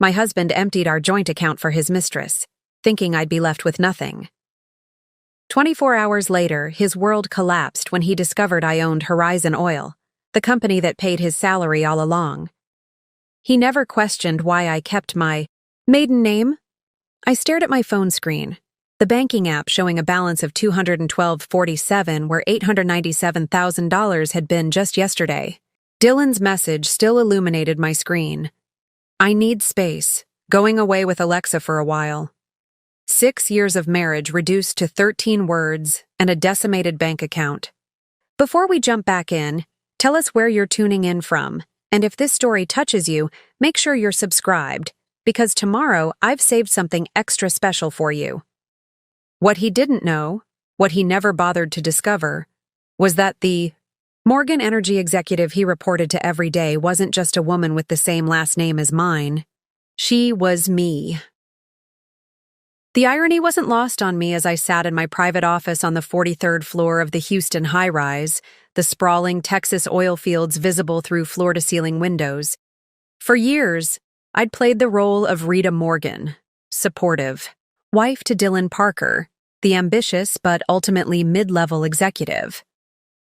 My husband emptied our joint account for his mistress, thinking I'd be left with nothing. 24 hours later, his world collapsed when he discovered I owned Horizon Oil, the company that paid his salary all along. He never questioned why I kept my maiden name. I stared at my phone screen, the banking app showing a balance of $212.47 where $897,000 had been just yesterday. Dylan's message still illuminated my screen. I need space, going away with Alexa for a while. 6 years of marriage reduced to 13 words and a decimated bank account. Before we jump back in, tell us where you're tuning in from, and if this story touches you, make sure you're subscribed, because tomorrow I've saved something extra special for you. What he didn't know, what he never bothered to discover, was that the Morgan Energy executive he reported to every day wasn't just a woman with the same last name as mine. She was me. The irony wasn't lost on me as I sat in my private office on the 43rd floor of the Houston high-rise, the sprawling Texas oil fields visible through floor-to-ceiling windows. For years, I'd played the role of Rita Morgan, supportive, wife to Dylan Parker, the ambitious but ultimately mid-level executive.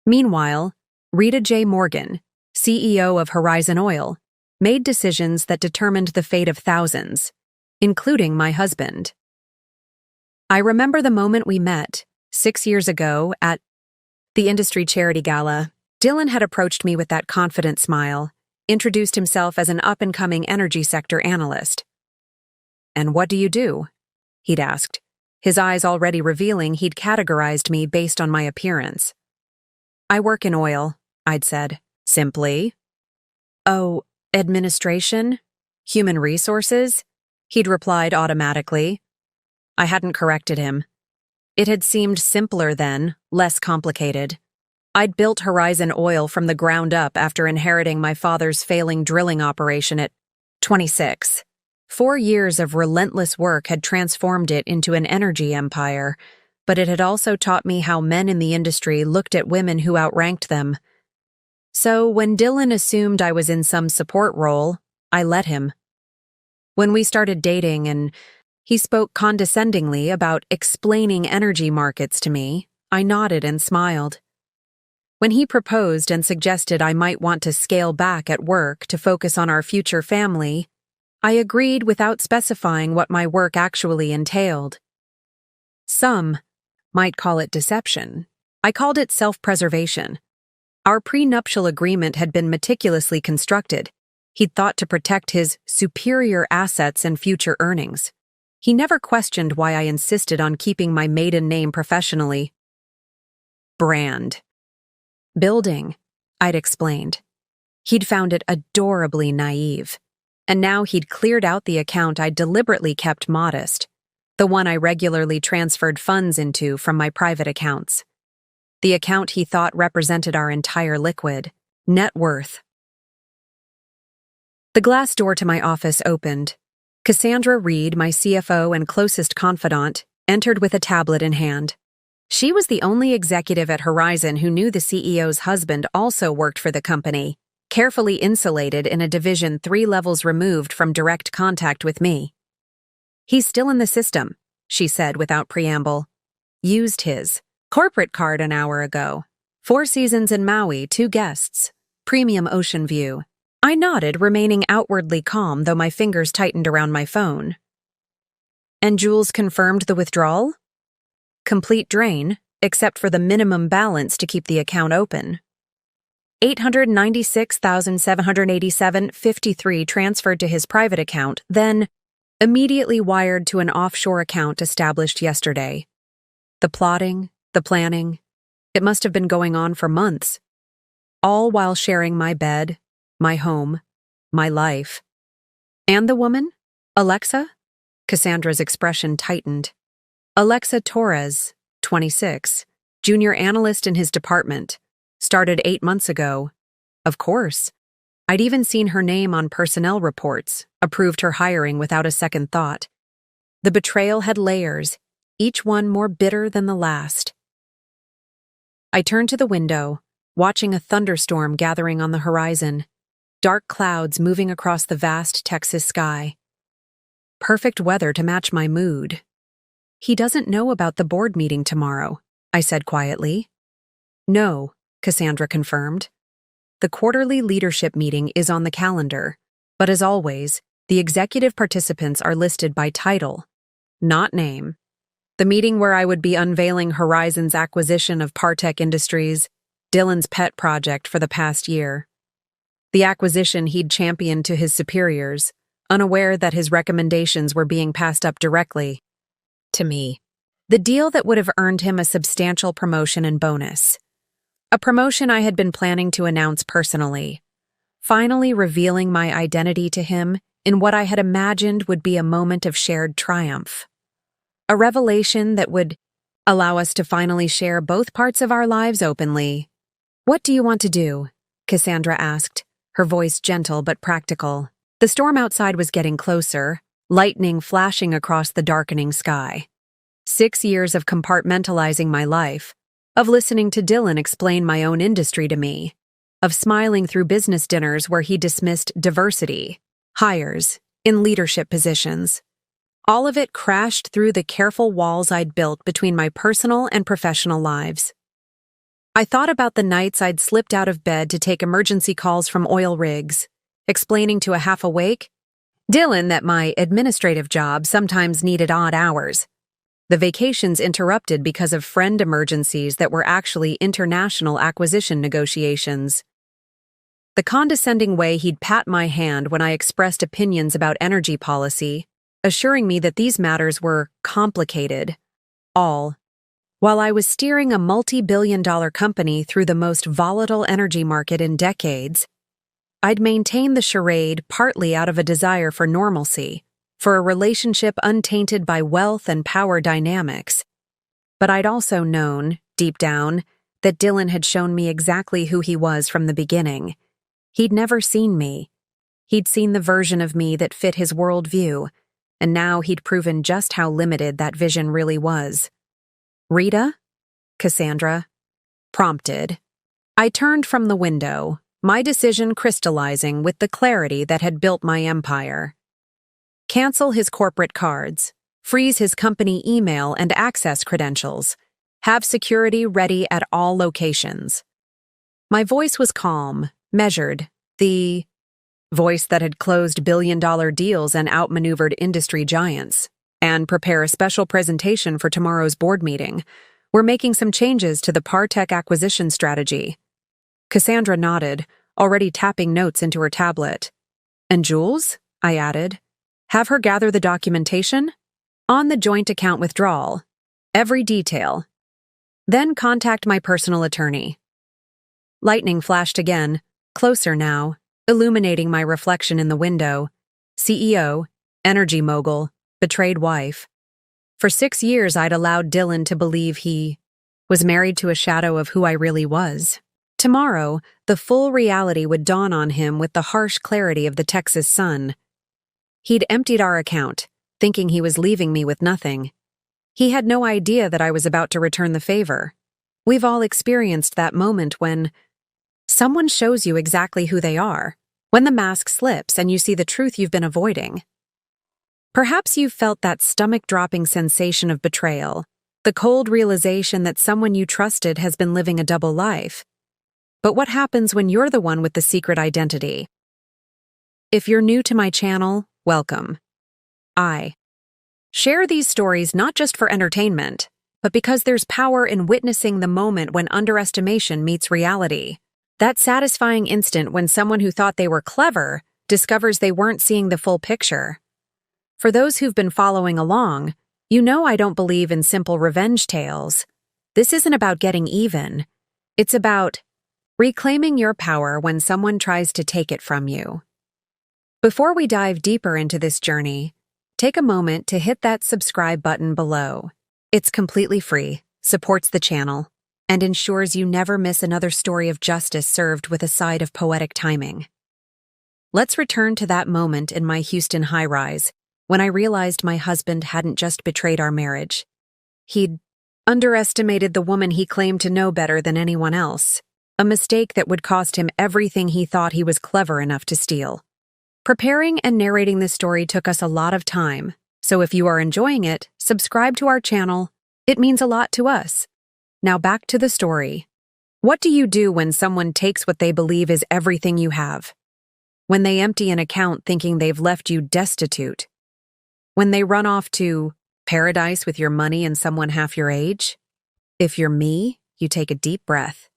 Meanwhile, Rita J. Morgan, CEO of Horizon Oil, made decisions that determined the fate of thousands, including my husband. I remember the moment we met, 6 years ago, at the industry charity gala. Dylan had approached me with that confident smile, introduced himself as an up-and-coming energy sector analyst. "And what do you do?" he'd asked, his eyes already revealing he'd categorized me based on my appearance. "I work in oil," I'd said, simply. "Oh, administration? Human resources?" he'd replied automatically. I hadn't corrected him. It had seemed simpler then, less complicated. I'd built Horizon Oil from the ground up after inheriting my father's failing drilling operation at 26. 4 years of relentless work had transformed it into an energy empire, but it had also taught me how men in the industry looked at women who outranked them. So when Dylan assumed I was in some support role, I let him. When we started dating and he spoke condescendingly about explaining energy markets to me, I nodded and smiled. When he proposed and suggested I might want to scale back at work to focus on our future family, I agreed without specifying what my work actually entailed. Some might call it deception. I called it self-preservation. Our prenuptial agreement had been meticulously constructed. He'd thought to protect his superior assets and future earnings. He never questioned why I insisted on keeping my maiden name professionally. Brand. Building, I'd explained. He'd found it adorably naive. And now he'd cleared out the account I'd deliberately kept modest, the one I regularly transferred funds into from my private accounts. The account he thought represented our entire liquid net worth. The glass door to my office opened. Cassandra Reed, my CFO and closest confidant, entered with a tablet in hand. She was the only executive at Horizon who knew the CEO's husband also worked for the company, carefully insulated in a division 3 levels removed from direct contact with me. "He's still in the system," she said without preamble. "Used his corporate card an hour ago. 4 seasons in Maui, 2 guests. Premium ocean view." I nodded, remaining outwardly calm, though my fingers tightened around my phone. "And Jules confirmed the withdrawal?" "Complete drain, except for the minimum balance to keep the account open. $896,787.53 transferred to his private account, then immediately wired to an offshore account established yesterday. The plotting, the planning, it must have been going on for months, all while sharing my bed, my home, my life. And the woman? Alexa? Cassandra's expression tightened. Alexa Torres, 26, junior analyst in his department, started 8 months ago. Of course. I'd even seen her name on personnel reports, approved her hiring without a second thought. The betrayal had layers, each one more bitter than the last. I turned to the window, watching a thunderstorm gathering on the horizon, dark clouds moving across the vast Texas sky. Perfect weather to match my mood. He doesn't know about the board meeting tomorrow, I said quietly. No, Cassandra confirmed. The quarterly leadership meeting is on the calendar, but as always, the executive participants are listed by title, not name. The meeting where I would be unveiling Horizon's acquisition of Partech Industries, Dylan's pet project for the past year. The acquisition he'd championed to his superiors, unaware that his recommendations were being passed up directly to me. The deal that would have earned him a substantial promotion and bonus. A promotion I had been planning to announce personally, finally revealing my identity to him in what I had imagined would be a moment of shared triumph. A revelation that would allow us to finally share both parts of our lives openly. What do you want to do? Cassandra asked, her voice gentle but practical. The storm outside was getting closer, lightning flashing across the darkening sky. 6 years of compartmentalizing my life, of listening to Dylan explain my own industry to me, of smiling through business dinners where he dismissed diversity, hires, in leadership positions. All of it crashed through the careful walls I'd built between my personal and professional lives. I thought about the nights I'd slipped out of bed to take emergency calls from oil rigs, explaining to a half-awake Dylan that my administrative job sometimes needed odd hours. The vacations interrupted because of friend emergencies that were actually international acquisition negotiations. The condescending way he'd pat my hand when I expressed opinions about energy policy, assuring me that these matters were complicated, all while I was steering a multi-billion-dollar company through the most volatile energy market in decades. I'd maintain the charade partly out of a desire for normalcy, for a relationship untainted by wealth and power dynamics. But I'd also known, deep down, that Dylan had shown me exactly who he was from the beginning. He'd never seen me. He'd seen the version of me that fit his worldview, and now he'd proven just how limited that vision really was. Rita? Cassandra prompted. I turned from the window, my decision crystallizing with the clarity that had built my empire. Cancel his corporate cards, freeze his company email and access credentials, have security ready at all locations. My voice was calm, measured, the voice that had closed billion-dollar deals and outmaneuvered industry giants. And prepare a special presentation for tomorrow's board meeting. We're making some changes to the Partech acquisition strategy. Cassandra nodded, already tapping notes into her tablet. And Jules? I added. Have her gather the documentation? On the joint account withdrawal. Every detail. Then contact my personal attorney. Lightning flashed again, closer now, illuminating my reflection in the window. CEO, energy mogul, betrayed wife. For 6 years, I'd allowed Dylan to believe he was married to a shadow of who I really was. Tomorrow, the full reality would dawn on him with the harsh clarity of the Texas sun. He'd emptied our account, thinking he was leaving me with nothing. He had no idea that I was about to return the favor. We've all experienced that moment when someone shows you exactly who they are, when the mask slips and you see the truth you've been avoiding. Perhaps you've felt that stomach-dropping sensation of betrayal, the cold realization that someone you trusted has been living a double life. But what happens when you're the one with the secret identity? If you're new to my channel, welcome. I share these stories not just for entertainment, but because there's power in witnessing the moment when underestimation meets reality. That satisfying instant when someone who thought they were clever discovers they weren't seeing the full picture. For those who've been following along, you know I don't believe in simple revenge tales. This isn't about getting even. It's about reclaiming your power when someone tries to take it from you. Before we dive deeper into this journey, take a moment to hit that subscribe button below. It's completely free, supports the channel, and ensures you never miss another story of justice served with a side of poetic timing. Let's return to that moment in my Houston high-rise, when I realized my husband hadn't just betrayed our marriage. He'd underestimated the woman he claimed to know better than anyone else, a mistake that would cost him everything he thought he was clever enough to steal. Preparing and narrating this story took us a lot of time, so if you are enjoying it, subscribe to our channel. It means a lot to us. Now back to the story. What do you do when someone takes what they believe is everything you have? When they empty an account thinking they've left you destitute? When they run off to paradise with your money and someone half your age? If you're me, you take a deep breath,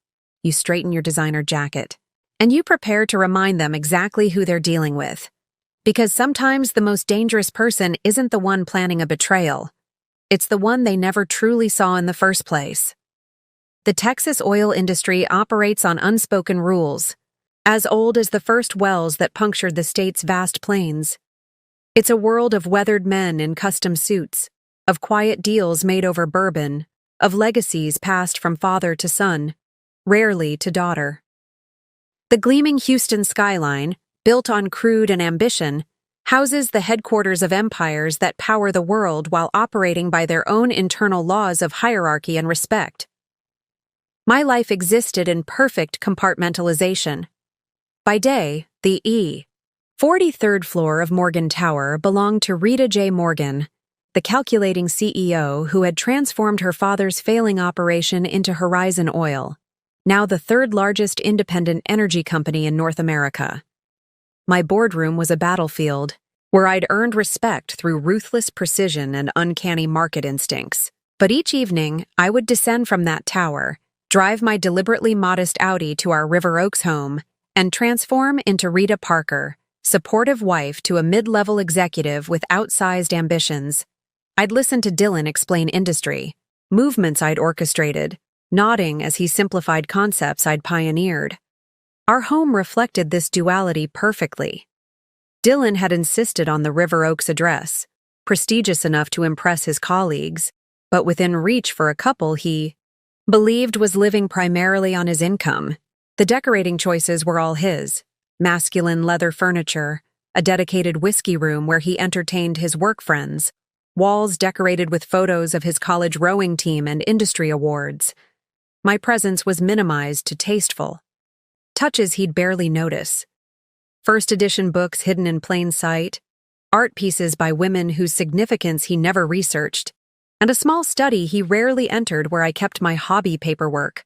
you straighten your designer jacket, and you prepare to remind them exactly who they're dealing with. Because sometimes the most dangerous person isn't the one planning a betrayal. It's the one they never truly saw in the first place. The Texas oil industry operates on unspoken rules, as old as the first wells that punctured the state's vast plains. It's a world of weathered men in custom suits, of quiet deals made over bourbon, of legacies passed from father to son, rarely to daughter. The gleaming Houston skyline, built on crude and ambition, houses the headquarters of empires that power the world while operating by their own internal laws of hierarchy and respect. My life existed in perfect compartmentalization. By day, the 43rd floor of Morgan Tower belonged to Rita J. Morgan, the calculating CEO who had transformed her father's failing operation into Horizon Oil, now the third largest independent energy company in North America. My boardroom was a battlefield where I'd earned respect through ruthless precision and uncanny market instincts. But each evening, I would descend from that tower, drive my deliberately modest Audi to our River Oaks home, and transform into Rita Parker, supportive wife to a mid-level executive with outsized ambitions. I'd listen to Dylan explain industry, movements I'd orchestrated, nodding as he simplified concepts I'd pioneered. Our home reflected this duality perfectly. Dylan had insisted on the River Oaks address, prestigious enough to impress his colleagues, but within reach for a couple he believed was living primarily on his income. The decorating choices were all his: masculine leather furniture, a dedicated whiskey room where he entertained his work friends, walls decorated with photos of his college rowing team and industry awards. My presence was minimized to tasteful touches he'd barely notice. First edition books hidden in plain sight, art pieces by women whose significance he never researched, and a small study he rarely entered where I kept my hobby paperwork.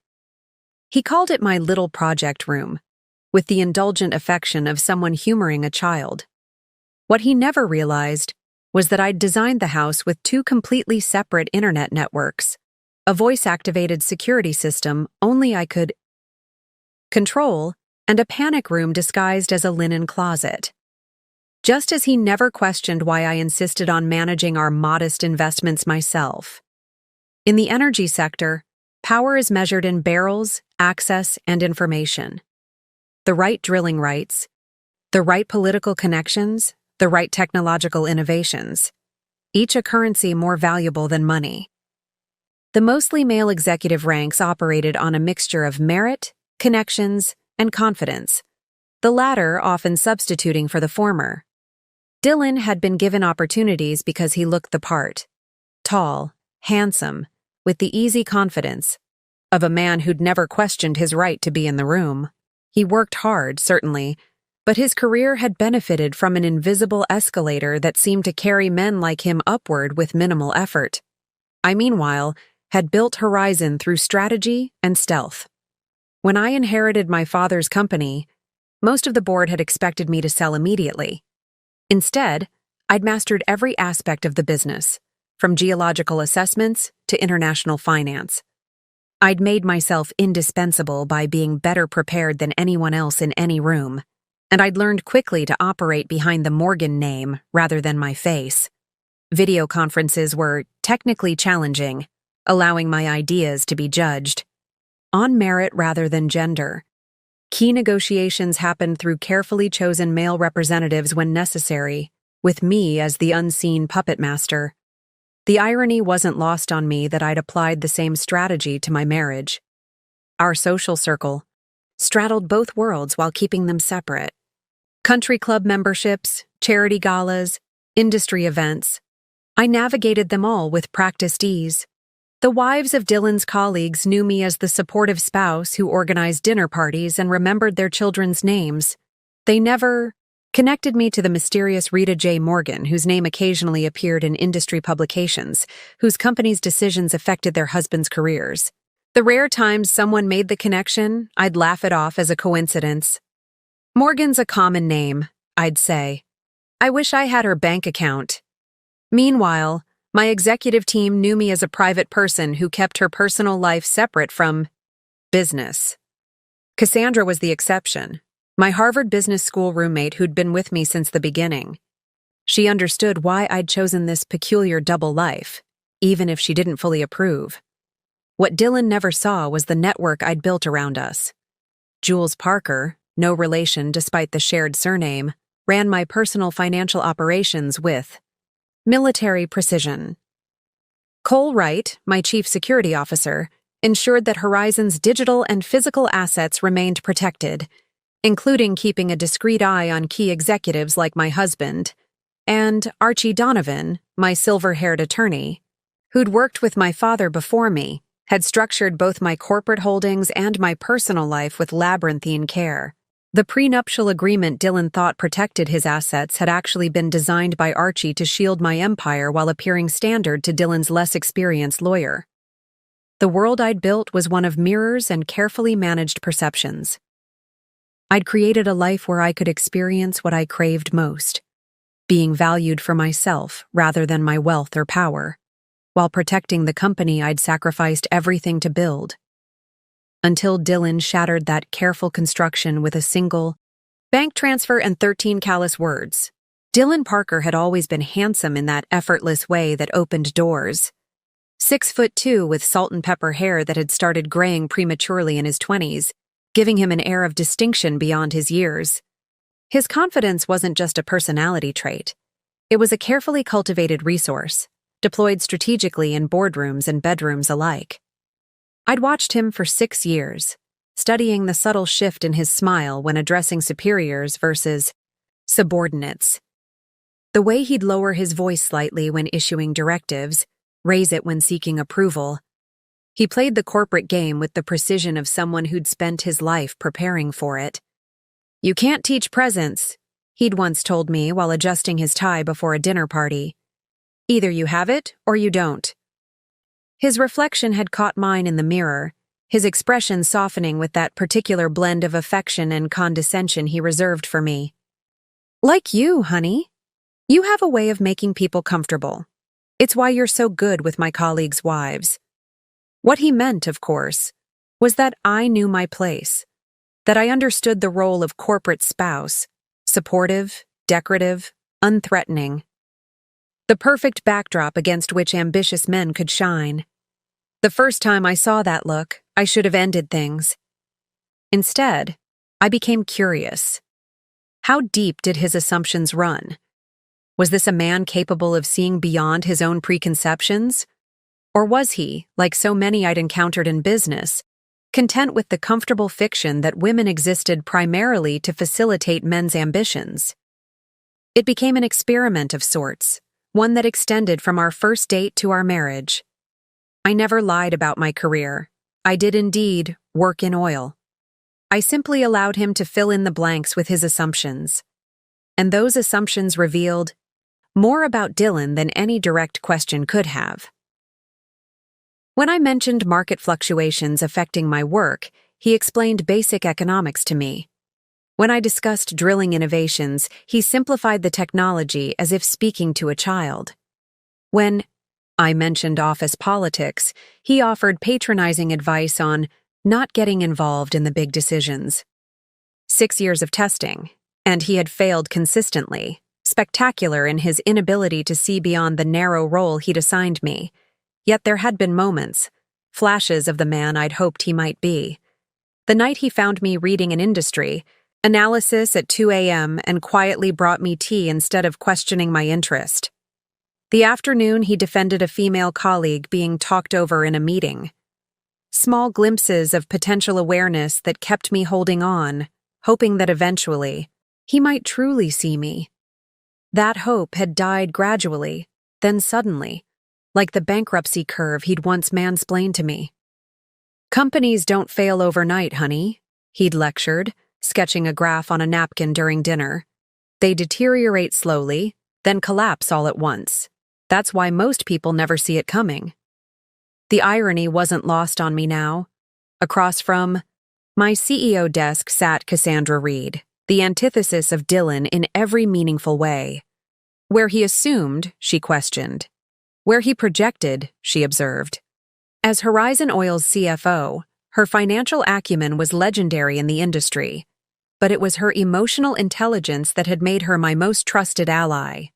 He called it my little project room, with the indulgent affection of someone humoring a child. What he never realized was that I'd designed the house with two completely separate internet networks, a voice-activated security system only I could control, and a panic room disguised as a linen closet. Just as he never questioned why I insisted on managing our modest investments myself. In the energy sector, power is measured in barrels, access, and information. The right drilling rights, the right political connections, the right technological innovations, each a currency more valuable than money. The mostly male executive ranks operated on a mixture of merit, connections, and confidence, the latter often substituting for the former. Dylan had been given opportunities because he looked the part. Tall, handsome, with the easy confidence of a man who'd never questioned his right to be in the room. He worked hard, certainly, but his career had benefited from an invisible escalator that seemed to carry men like him upward with minimal effort. I, meanwhile, had built Horizon through strategy and stealth. When I inherited my father's company, most of the board had expected me to sell immediately. Instead, I'd mastered every aspect of the business, from geological assessments to international finance. I'd made myself indispensable by being better prepared than anyone else in any room, and I'd learned quickly to operate behind the Morgan name rather than my face. Video conferences were technically challenging, allowing my ideas to be judged on merit rather than gender. Key negotiations happened through carefully chosen male representatives when necessary, with me as the unseen puppet master. The irony wasn't lost on me that I'd applied the same strategy to my marriage. Our social circle straddled both worlds while keeping them separate. Country club memberships, charity galas, industry events. I navigated them all with practiced ease. The wives of Dylan's colleagues knew me as the supportive spouse who organized dinner parties and remembered their children's names. They never connected me to the mysterious Rita J. Morgan, whose name occasionally appeared in industry publications, whose company's decisions affected their husbands' careers. The rare times someone made the connection, I'd laugh it off as a coincidence. Morgan's a common name, I'd say. I wish I had her bank account. Meanwhile, my executive team knew me as a private person who kept her personal life separate from business. Cassandra was the exception, my Harvard Business School roommate who'd been with me since the beginning. She understood why I'd chosen this peculiar double life, even if she didn't fully approve. What Dylan never saw was the network I'd built around us. Jules Parker, no relation despite the shared surname, ran my personal financial operations with military precision. Cole Wright, my chief security officer, ensured that Horizon's digital and physical assets remained protected, including keeping a discreet eye on key executives like my husband, and Archie Donovan, my silver-haired attorney, who'd worked with my father before me, had structured both my corporate holdings and my personal life with labyrinthine care. The prenuptial agreement Dylan thought protected his assets had actually been designed by Archie to shield my empire while appearing standard to Dylan's less experienced lawyer. The world I'd built was one of mirrors and carefully managed perceptions. I'd created a life where I could experience what I craved most, being valued for myself rather than my wealth or power, while protecting the company I'd sacrificed everything to build. Until Dylan shattered that careful construction with a single bank transfer and 13 callous words. Dylan Parker had always been handsome in that effortless way that opened doors. 6'2" with salt and pepper hair that had started graying prematurely in his 20s, giving him an air of distinction beyond his years. His confidence wasn't just a personality trait. It was a carefully cultivated resource, deployed strategically in boardrooms and bedrooms alike. I'd watched him for 6 years, studying the subtle shift in his smile when addressing superiors versus subordinates. The way he'd lower his voice slightly when issuing directives, raise it when seeking approval. He played the corporate game with the precision of someone who'd spent his life preparing for it. "You can't teach presence," he'd once told me while adjusting his tie before a dinner party. "Either you have it or you don't." His reflection had caught mine in the mirror, his expression softening with that particular blend of affection and condescension he reserved for me. "Like you, honey. You have a way of making people comfortable. It's why you're so good with my colleagues' wives." What he meant, of course, was that I knew my place, that I understood the role of corporate spouse, supportive, decorative, unthreatening. The perfect backdrop against which ambitious men could shine. The first time I saw that look, I should have ended things. Instead, I became curious. How deep did his assumptions run? Was this a man capable of seeing beyond his own preconceptions? Or was he, like so many I'd encountered in business, content with the comfortable fiction that women existed primarily to facilitate men's ambitions? It became an experiment of sorts, one that extended from our first date to our marriage. I never lied about my career. I did indeed work in oil. I simply allowed him to fill in the blanks with his assumptions. And those assumptions revealed more about Dylan than any direct question could have. When I mentioned market fluctuations affecting my work, he explained basic economics to me. When I discussed drilling innovations, he simplified the technology as if speaking to a child. When I mentioned office politics, he offered patronizing advice on not getting involved in the big decisions. 6 years of testing, and he had failed consistently, spectacular in his inability to see beyond the narrow role he'd assigned me. Yet there had been moments, flashes of the man I'd hoped he might be. The night he found me reading an industry analysis at 2 a.m. and quietly brought me tea instead of questioning my interest. The afternoon he defended a female colleague being talked over in a meeting. Small glimpses of potential awareness that kept me holding on, hoping that eventually he might truly see me. That hope had died gradually, then suddenly, like the bankruptcy curve he'd once mansplained to me. "Companies don't fail overnight, honey," he'd lectured, sketching a graph on a napkin during dinner. They deteriorate slowly, then collapse all at once. That's why most people never see it coming. The irony wasn't lost on me now. Across from my CEO desk sat Cassandra Reed, the antithesis of Dylan in every meaningful way. Where he assumed, she questioned. Where he projected, she observed. As Horizon Oil's CFO, her financial acumen was legendary in the industry, but it was her emotional intelligence that had made her my most trusted ally.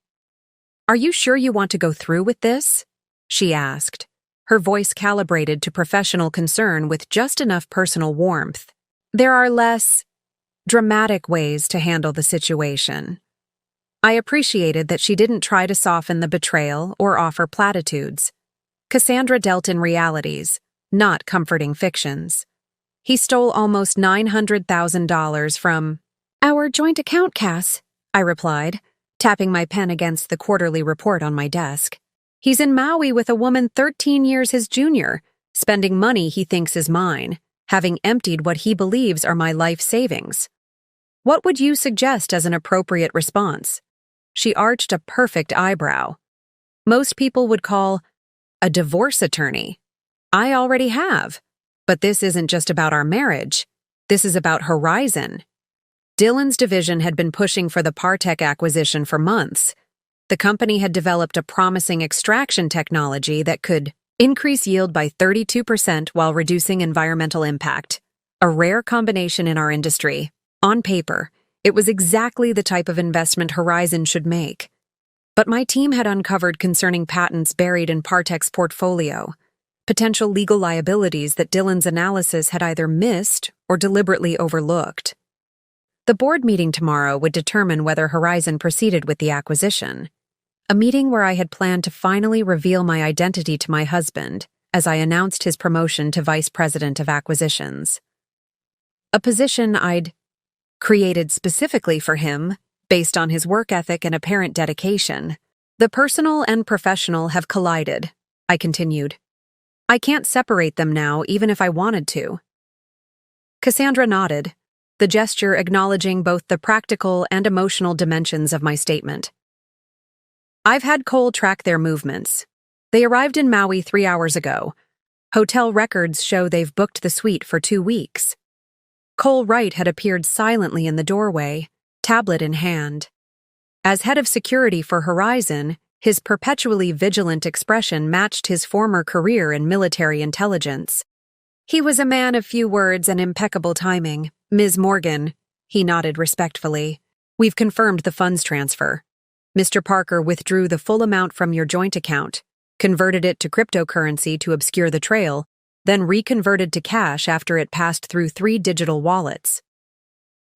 "Are you sure you want to go through with this?" she asked, her voice calibrated to professional concern with just enough personal warmth. "There are less dramatic ways to handle the situation." I appreciated that she didn't try to soften the betrayal or offer platitudes. Cassandra dealt in realities, not comforting fictions. "He stole almost $900,000 from our joint account, Cass," I replied, tapping my pen against the quarterly report on my desk. "He's in Maui with a woman 13 years his junior, spending money he thinks is mine, having emptied what he believes are my life savings. What would you suggest as an appropriate response?" She arched a perfect eyebrow. "Most people would call a divorce attorney. I already have. But this isn't just about our marriage. This is about Horizon." Dylan's division had been pushing for the Partech acquisition for months. The company had developed a promising extraction technology that could increase yield by 32% while reducing environmental impact. A rare combination in our industry. On paper, it was exactly the type of investment Horizon should make. But my team had uncovered concerning patents buried in Partech's portfolio, potential legal liabilities that Dylan's analysis had either missed or deliberately overlooked. The board meeting tomorrow would determine whether Horizon proceeded with the acquisition, a meeting where I had planned to finally reveal my identity to my husband as I announced his promotion to Vice President of Acquisitions. A position I'd created specifically for him based on his work ethic and apparent dedication. "The personal and professional have collided," I continued. "I can't separate them now, even if I wanted to." Cassandra nodded, the gesture acknowledging both the practical and emotional dimensions of my statement. "I've had Cole track their movements. They arrived in Maui 3 hours ago. Hotel records show they've booked the suite for 2 weeks. Cole Wright had appeared silently in the doorway, tablet in hand. As head of security for Horizon, his perpetually vigilant expression matched his former career in military intelligence. He was a man of few words and impeccable timing. "Ms. Morgan," he nodded respectfully, "we've confirmed the funds transfer. Mr. Parker withdrew the full amount from your joint account, converted it to cryptocurrency to obscure the trail, then reconverted to cash after it passed through 3 digital wallets."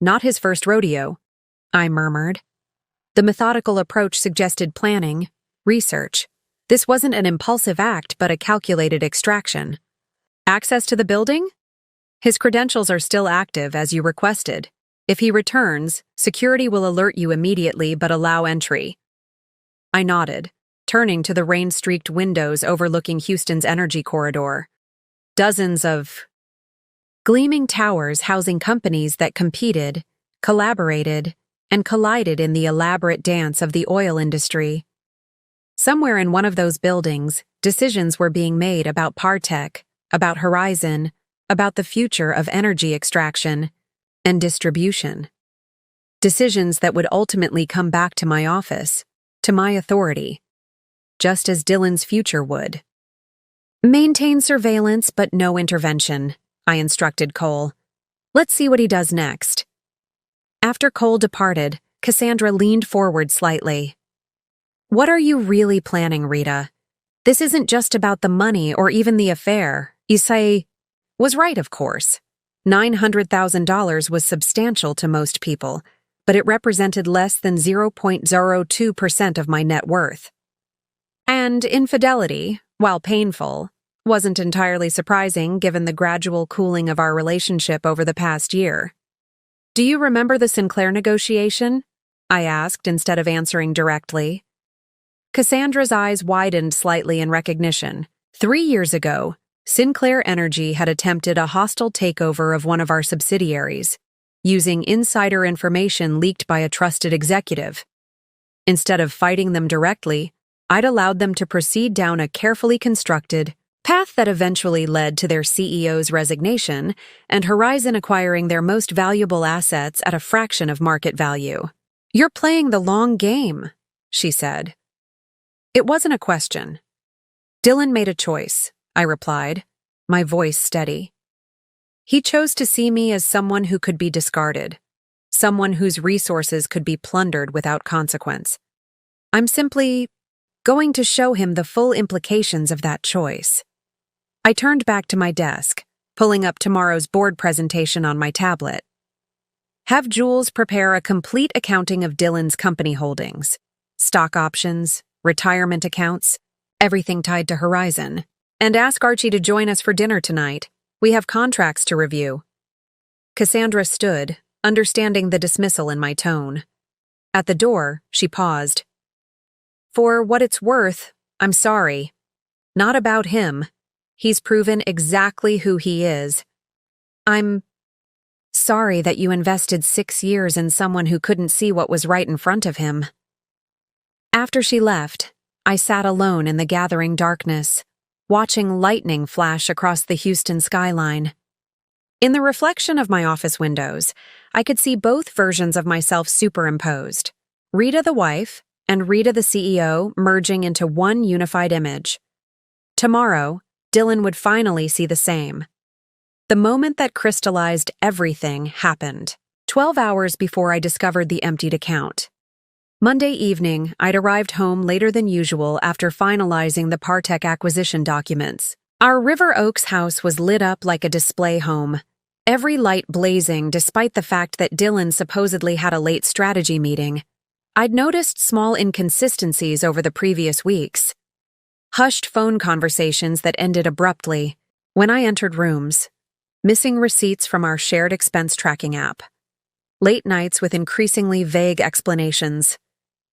"Not his first rodeo," I murmured. The methodical approach suggested planning, research. This wasn't an impulsive act, but a calculated extraction. "Access to the building? His credentials are still active, as you requested. If he returns, security will alert you immediately but allow entry." I nodded, turning to the rain-streaked windows overlooking Houston's energy corridor. Dozens of gleaming towers housing companies that competed, collaborated, and collided in the elaborate dance of the oil industry. Somewhere in one of those buildings, decisions were being made about Partech, about Horizon, about the future of energy extraction and distribution. Decisions that would ultimately come back to my office, to my authority, just as Dylan's future would. "Maintain surveillance but no intervention," I instructed Cole. "Let's see what he does next." After Cole departed, Cassandra leaned forward slightly. "What are you really planning, Rita? This isn't just about the money or even the affair. Issei was right, of course. $900,000 was substantial to most people, but it represented less than 0.02% of my net worth. And infidelity, while painful, wasn't entirely surprising given the gradual cooling of our relationship over the past year. "Do you remember the Sinclair negotiation?" I asked instead of answering directly. Cassandra's eyes widened slightly in recognition. 3 years ago, Sinclair Energy had attempted a hostile takeover of one of our subsidiaries. using insider information leaked by a trusted executive. Instead of fighting them directly, I'd allowed them to proceed down a carefully constructed path that eventually led to their CEO's resignation and Horizon acquiring their most valuable assets at a fraction of market value. "You're playing the long game," she said. It wasn't a question. "Dylan made a choice," I replied, my voice steady. "He chose to see me as someone who could be discarded, someone whose resources could be plundered without consequence. I'm simply going to show him the full implications of that choice." I turned back to my desk, pulling up tomorrow's board presentation on my tablet. Have Jules prepare a complete accounting of Dylan's company holdings, stock options, retirement accounts, everything tied to Horizon, and ask Archie to join us for dinner tonight. We have contracts to review. Cassandra stood, understanding the dismissal in my tone. At the door, she paused. "For what it's worth, I'm sorry. Not about him. He's proven exactly who he is. I'm sorry that you invested 6 years in someone who couldn't see what was right in front of him." After she left, I sat alone in the gathering darkness, watching lightning flash across the Houston skyline. In the reflection of my office windows, I could see both versions of myself superimposed, Rita the wife and Rita the CEO merging into one unified image. Tomorrow, Dylan would finally see the same. The moment that crystallized everything happened, 12 hours before I discovered the emptied account. Monday evening, I'd arrived home later than usual after finalizing the Partech acquisition documents. Our River Oaks house was lit up like a display home, every light blazing despite the fact that Dylan supposedly had a late strategy meeting. I'd noticed small inconsistencies over the previous weeks. Hushed phone conversations that ended abruptly when I entered rooms, missing receipts from our shared expense tracking app, late nights with increasingly vague explanations,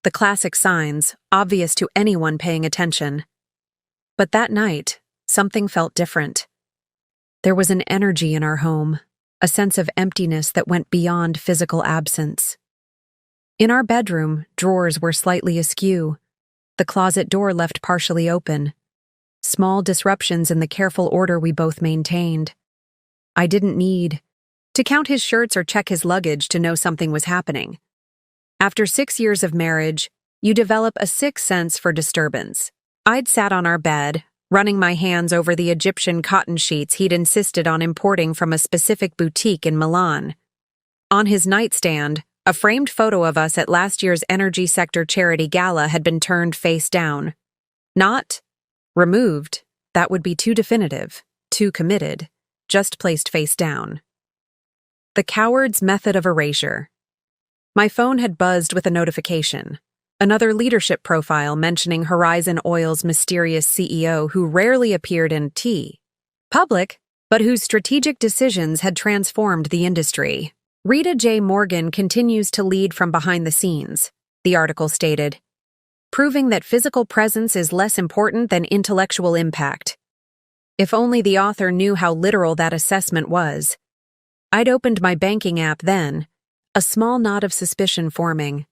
the classic signs obvious to anyone paying attention. But that night, something felt different. There was an energy in our home, a sense of emptiness that went beyond physical absence. In our bedroom, drawers were slightly askew, the closet door left partially open, small disruptions in the careful order we both maintained. I didn't need to count his shirts or check his luggage to know something was happening. After 6 years of marriage, you develop a sixth sense for disturbance. I'd sat on our bed, running my hands over the Egyptian cotton sheets he'd insisted on importing from a specific boutique in Milan. On his nightstand, a framed photo of us at last year's energy sector charity gala had been turned face down. Not removed, that would be too definitive, too committed, just placed face down. The coward's method of erasure. My phone had buzzed with a notification. Another leadership profile mentioning Horizon Oil's mysterious CEO who rarely appeared in public, but whose strategic decisions had transformed the industry. Rita J. Morgan continues to lead from behind the scenes, the article stated, proving that physical presence is less important than intellectual impact. If only the author knew how literal that assessment was. I'd opened my banking app then, a small knot of suspicion forming.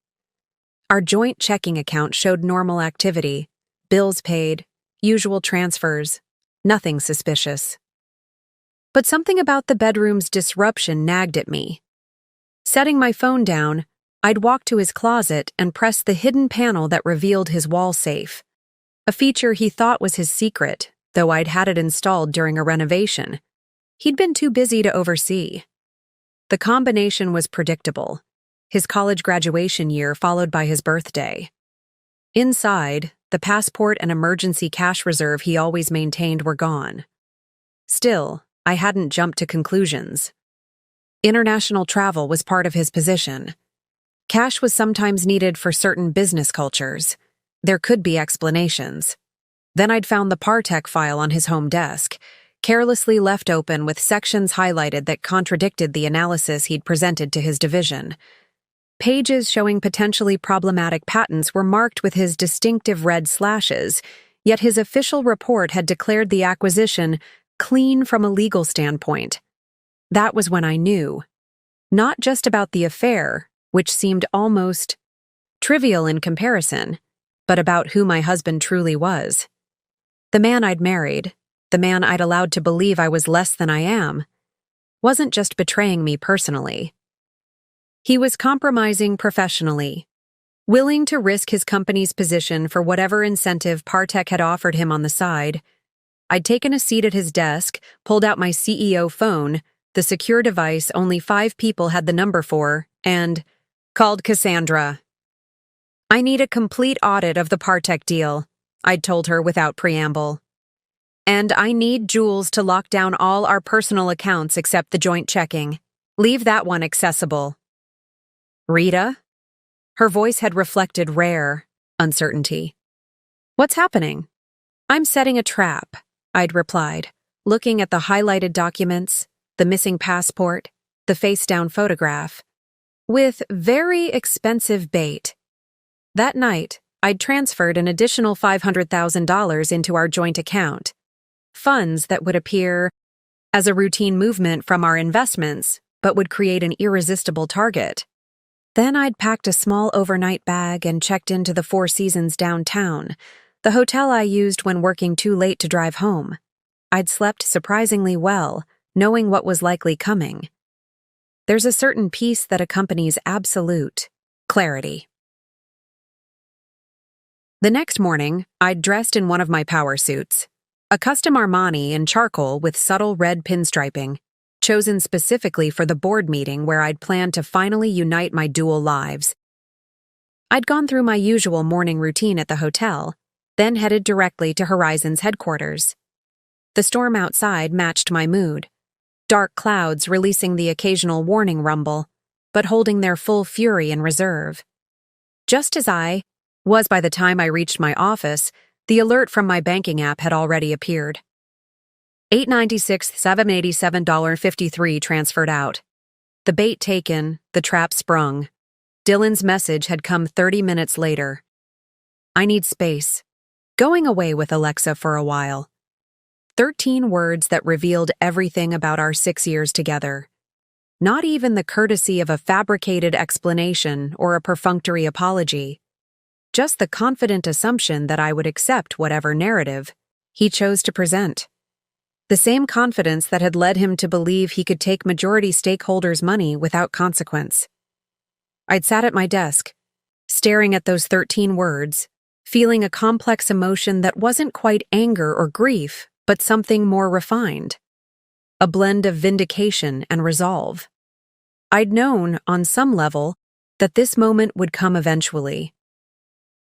Our joint checking account showed normal activity, bills paid, usual transfers, nothing suspicious. But something about the bedroom's disruption nagged at me. Setting my phone down, I'd walk to his closet and press the hidden panel that revealed his wall safe, a feature he thought was his secret, though I'd had it installed during a renovation. He'd been too busy to oversee. The combination was predictable. His college graduation year followed by his birthday. Inside, the passport and emergency cash reserve he always maintained were gone. Still, I hadn't jumped to conclusions. International travel was part of his position. Cash was sometimes needed for certain business cultures. There could be explanations. Then I'd found the Partech file on his home desk, carelessly left open with sections highlighted that contradicted the analysis he'd presented to his division. Pages showing potentially problematic patents were marked with his distinctive red slashes, yet his official report had declared the acquisition clean from a legal standpoint. That was when I knew. Not just about the affair, which seemed almost trivial in comparison, but about who my husband truly was. The man I'd married, the man I'd allowed to believe I was less than I am, wasn't just betraying me personally. He was compromising professionally, willing to risk his company's position for whatever incentive Partech had offered him on the side. I'd taken a seat at his desk, pulled out my CEO phone, the secure device only 5 people had the number for, and called Cassandra. "I need a complete audit of the Partech deal," I'd told her without preamble. "And I need Jules to lock down all our personal accounts except the joint checking. Leave that one accessible." "Rita?" Her voice had reflected rare uncertainty. "What's happening?" "I'm setting a trap," I'd replied, looking at the highlighted documents, the missing passport, the face-down photograph, with very expensive bait. That night, I'd transferred an additional $500,000 into our joint account, funds that would appear as a routine movement from our investments, but would create an irresistible target. Then I'd packed a small overnight bag and checked into the Four Seasons downtown, the hotel I used when working too late to drive home. I'd slept surprisingly well, knowing what was likely coming. There's a certain peace that accompanies absolute clarity. The next morning, I'd dressed in one of my power suits, a custom Armani in charcoal with subtle red pinstriping, chosen specifically for the board meeting where I'd planned to finally unite my dual lives. I'd gone through my usual morning routine at the hotel, then headed directly to Horizon's headquarters. The storm outside matched my mood, dark clouds releasing the occasional warning rumble, but holding their full fury in reserve. Just as I was by the time I reached my office, the alert from my banking app had already appeared. $896,787.53 transferred out. The bait taken, the trap sprung. Dylan's message had come 30 minutes later. "I need space. Going away with Alexa for a while." 13 words that revealed everything about our 6 years together. Not even the courtesy of a fabricated explanation or a perfunctory apology. Just the confident assumption that I would accept whatever narrative he chose to present. The same confidence that had led him to believe he could take majority stakeholders' money without consequence. I'd sat at my desk, staring at those 13 words, feeling a complex emotion that wasn't quite anger or grief, but something more refined. A blend of vindication and resolve. I'd known, on some level, that this moment would come eventually.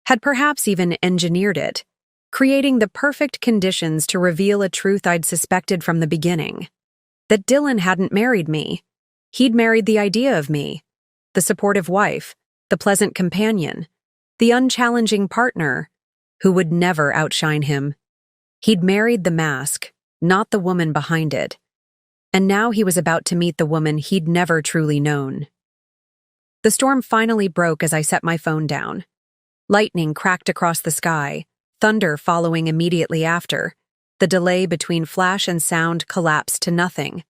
Had perhaps even engineered it, creating the perfect conditions to reveal a truth I'd suspected from the beginning. That Dylan hadn't married me. He'd married the idea of me, the supportive wife, the pleasant companion, the unchallenging partner, who would never outshine him. He'd married the mask, not the woman behind it. And now he was about to meet the woman he'd never truly known. The storm finally broke as I set my phone down. Lightning cracked across the sky, thunder following immediately after. The delay between flash and sound collapsed to nothing.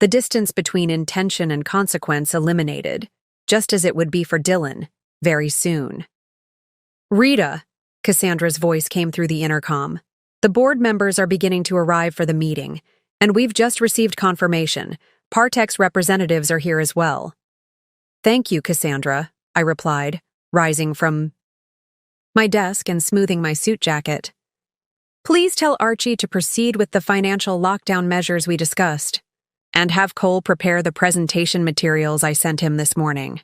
The distance between intention and consequence eliminated, just as it would be for Dylan, very soon. "Rita," Cassandra's voice came through the intercom. "The board members are beginning to arrive for the meeting, and we've just received confirmation. Partech's representatives are here as well." "Thank you, Cassandra," I replied, rising from my desk and smoothing my suit jacket. "Please tell Archie to proceed with the financial lockdown measures we discussed, and have Cole prepare the presentation materials I sent him this morning."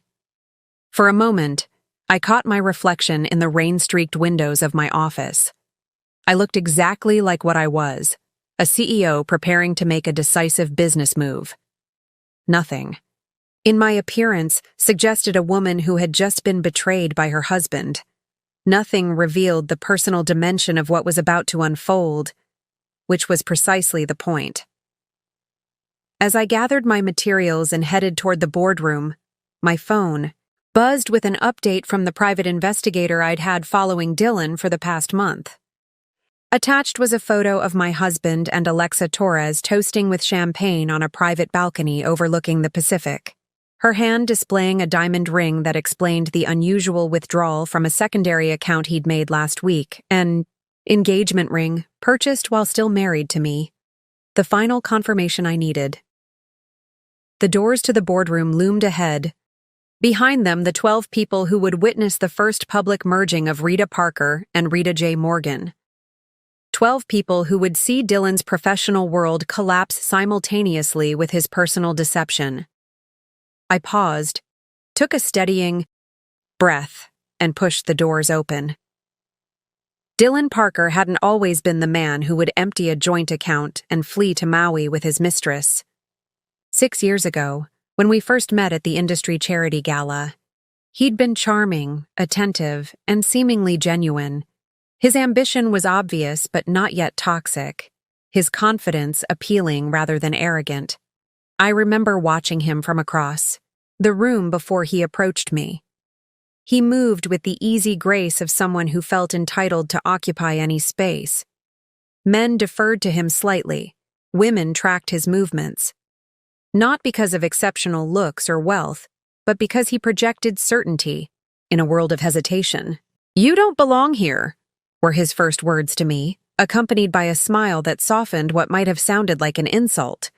For a moment, I caught my reflection in the rain-streaked windows of my office. I looked exactly like what I was, a CEO preparing to make a decisive business move. Nothing in my appearance suggested a woman who had just been betrayed by her husband. Nothing revealed the personal dimension of what was about to unfold, which was precisely the point. As I gathered my materials and headed toward the boardroom, my phone buzzed with an update from the private investigator I'd had following Dylan for the past month. Attached was a photo of my husband and Alexa Torres toasting with champagne on a private balcony overlooking the Pacific. her hand displaying a diamond ring that explained the unusual withdrawal from a secondary account he'd made last week, an engagement ring purchased while still married to me. The final confirmation I needed. The doors to the boardroom loomed ahead. Behind them, the 12 people who would witness the first public merging of Rita Parker and Rita J. Morgan. 12 people who would see Dylan's professional world collapse simultaneously with his personal deception. I paused, took a steadying breath, and pushed the doors open. Dylan Parker hadn't always been the man who would empty a joint account and flee to Maui with his mistress. 6 years ago, when we first met at the industry charity gala, he'd been charming, attentive, and seemingly genuine. His ambition was obvious but not yet toxic, his confidence appealing rather than arrogant. I remember watching him from across the room before he approached me. He moved with the easy grace of someone who felt entitled to occupy any space. Men deferred to him slightly, women tracked his movements. Not because of exceptional looks or wealth, but because he projected certainty in a world of hesitation. "You don't belong here," were his first words to me, accompanied by a smile that softened what might have sounded like an insult.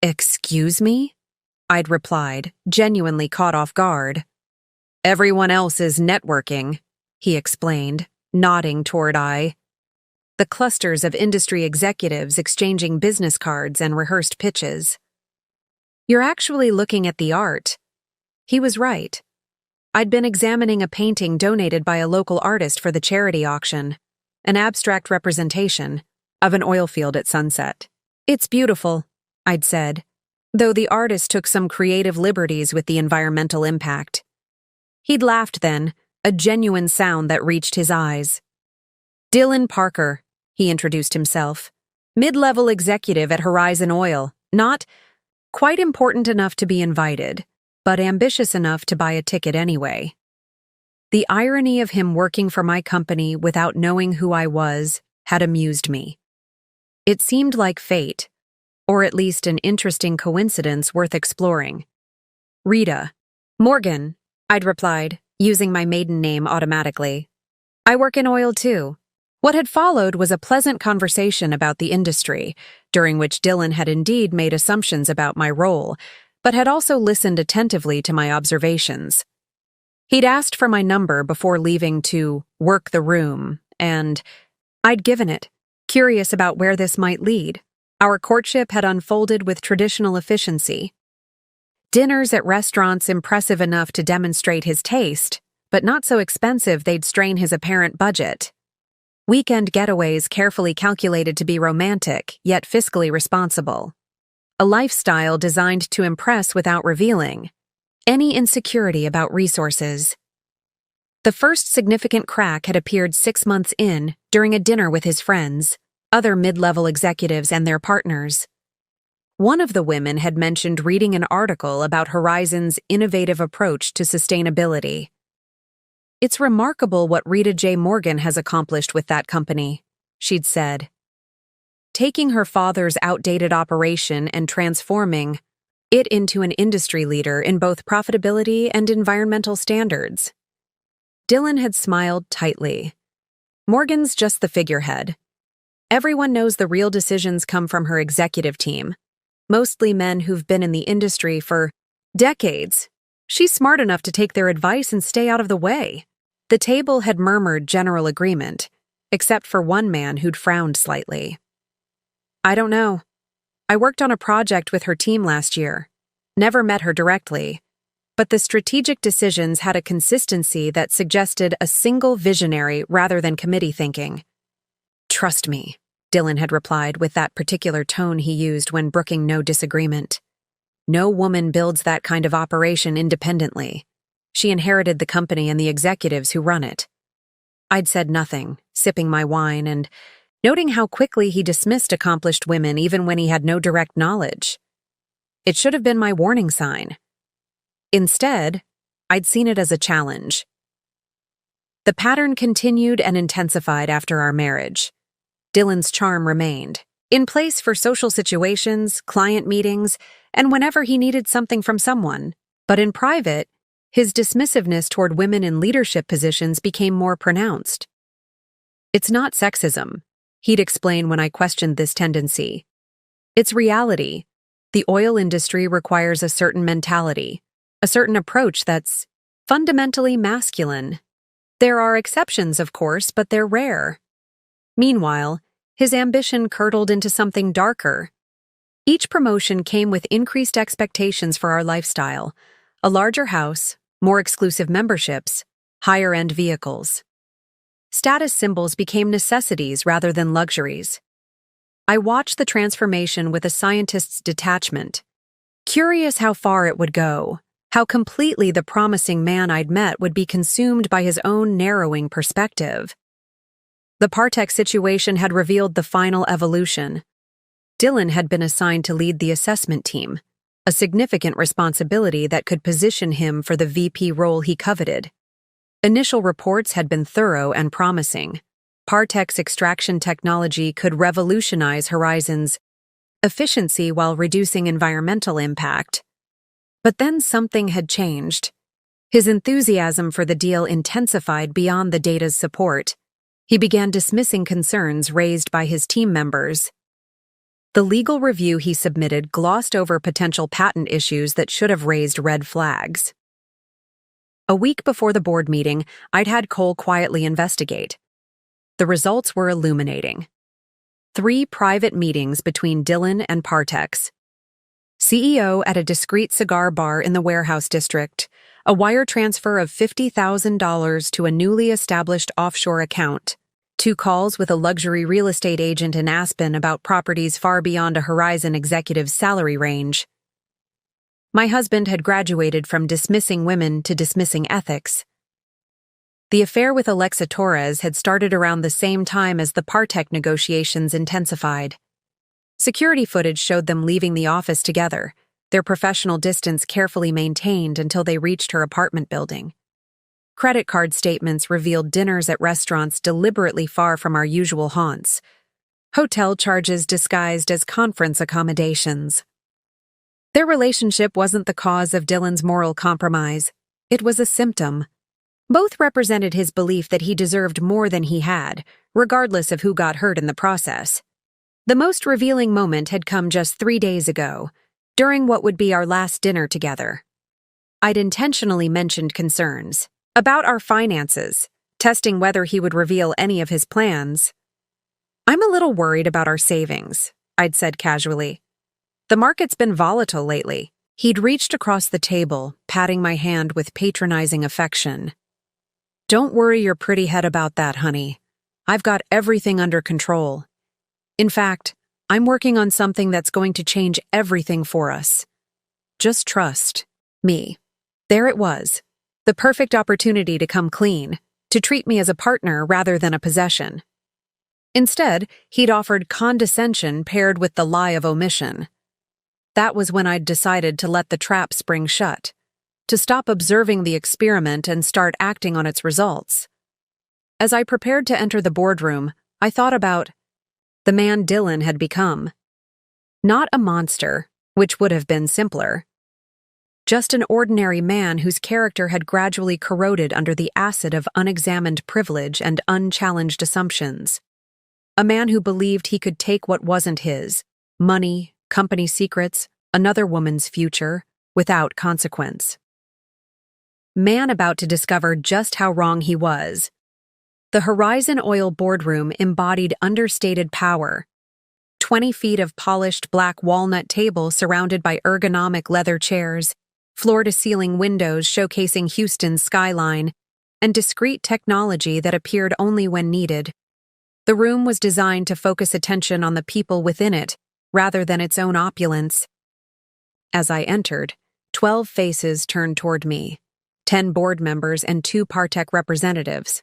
"Excuse me?" I'd replied, genuinely caught off guard. "Everyone else is networking," he explained, nodding toward I. The clusters of industry executives exchanging business cards and rehearsed pitches. "You're actually looking at the art." He was right. I'd been examining a painting donated by a local artist for the charity auction, an abstract representation of an oil field at sunset. "It's beautiful," I'd said, though the artist took some creative liberties with the environmental impact. He'd laughed then, a genuine sound that reached his eyes. "Dylan Parker," he introduced himself, "mid-level executive at Horizon Oil, not quite important enough to be invited, but ambitious enough to buy a ticket anyway." The irony of him working for my company without knowing who I was had amused me. It seemed like fate, or at least an interesting coincidence worth exploring. "Rita Morgan," I'd replied, using my maiden name automatically. "I work in oil too." What had followed was a pleasant conversation about the industry, during which Dylan had indeed made assumptions about my role, but had also listened attentively to my observations. He'd asked for my number before leaving to work the room, and I'd given it, curious about where this might lead. Our courtship had unfolded with traditional efficiency. Dinners at restaurants impressive enough to demonstrate his taste, but not so expensive they'd strain his apparent budget. Weekend getaways carefully calculated to be romantic, yet fiscally responsible. A lifestyle designed to impress without revealing any insecurity about resources. The first significant crack had appeared 6 months in, during a dinner with his friends, other mid-level executives and their partners. One of the women had mentioned reading an article about Horizon's innovative approach to sustainability. "It's remarkable what Rita J. Morgan has accomplished with that company," she'd said. "Taking her father's outdated operation and transforming it into an industry leader in both profitability and environmental standards." Dylan had smiled tightly. "Morgan's just the figurehead. Everyone knows the real decisions come from her executive team, mostly men who've been in the industry for decades. She's smart enough to take their advice and stay out of the way." The table had murmured general agreement, except for one man who'd frowned slightly. "I don't know. I worked on a project with her team last year. Never met her directly, but the strategic decisions had a consistency that suggested a single visionary rather than committee thinking." "Trust me," Dylan had replied with that particular tone he used when brooking no disagreement. "No woman builds that kind of operation independently. She inherited the company and the executives who run it." I'd said nothing, sipping my wine and noting how quickly he dismissed accomplished women even when he had no direct knowledge. It should have been my warning sign. Instead, I'd seen it as a challenge. The pattern continued and intensified after our marriage. Dylan's charm remained, in place for social situations, client meetings, and whenever he needed something from someone, But in private, his dismissiveness toward women in leadership positions became more pronounced. "It's not sexism," he'd explain when I questioned this tendency. "It's reality. The oil industry requires a certain mentality, a certain approach that's fundamentally masculine. There are exceptions, of course, but they're rare." Meanwhile, his ambition curdled into something darker. Each promotion came with increased expectations for our lifestyle: a larger house, more exclusive memberships, higher-end vehicles. Status symbols became necessities rather than luxuries. I watched the transformation with a scientist's detachment, curious how far it would go, how completely the promising man I'd met would be consumed by his own narrowing perspective. The Partek situation had revealed the final evolution. Dylan had been assigned to lead the assessment team, a significant responsibility that could position him for the VP role he coveted. Initial reports had been thorough and promising. Partek's extraction technology could revolutionize Horizon's efficiency while reducing environmental impact. But then something had changed. His enthusiasm for the deal intensified beyond the data's support. He began dismissing concerns raised by his team members. The legal review he submitted glossed over potential patent issues that should have raised red flags. A week before the board meeting, I'd had Cole quietly investigate. The results were illuminating. 3 private meetings between Dylan and Partek's CEO at a discreet cigar bar in the warehouse district, a wire transfer of $50,000 to a newly established offshore account, 2 calls with a luxury real estate agent in Aspen about properties far beyond a Horizon executive's salary range. My husband had graduated from dismissing women to dismissing ethics. The affair with Alexa Torres had started around the same time as the Partek negotiations intensified. Security footage showed them leaving the office together, their professional distance carefully maintained until they reached her apartment building. Credit card statements revealed dinners at restaurants deliberately far from our usual haunts, hotel charges disguised as conference accommodations. Their relationship wasn't the cause of Dylan's moral compromise. It was a symptom. Both represented his belief that he deserved more than he had, regardless of who got hurt in the process. The most revealing moment had come just 3 days ago, during what would be our last dinner together. I'd intentionally mentioned concerns about our finances, testing whether he would reveal any of his plans. "I'm a little worried about our savings," I'd said casually. "The market's been volatile lately." He'd reached across the table, patting my hand with patronizing affection. "Don't worry your pretty head about that, honey. I've got everything under control. In fact, I'm working on something that's going to change everything for us. Just trust me." There it was, the perfect opportunity to come clean, to treat me as a partner rather than a possession. Instead, he'd offered condescension paired with the lie of omission. That was when I'd decided to let the trap spring shut, to stop observing the experiment and start acting on its results. As I prepared to enter the boardroom, I thought about the man Dylan had become. Not a monster, which would have been simpler. Just an ordinary man whose character had gradually corroded under the acid of unexamined privilege and unchallenged assumptions. A man who believed he could take what wasn't his, money, company secrets, another woman's future, without consequence. Man about to discover just how wrong he was. The Horizon Oil boardroom embodied understated power. 20 feet of polished black walnut table surrounded by ergonomic leather chairs, floor-to-ceiling windows showcasing Houston's skyline, and discreet technology that appeared only when needed. The room was designed to focus attention on the people within it, rather than its own opulence. As I entered, 12 faces turned toward me, 10 board members and 2 Partek representatives.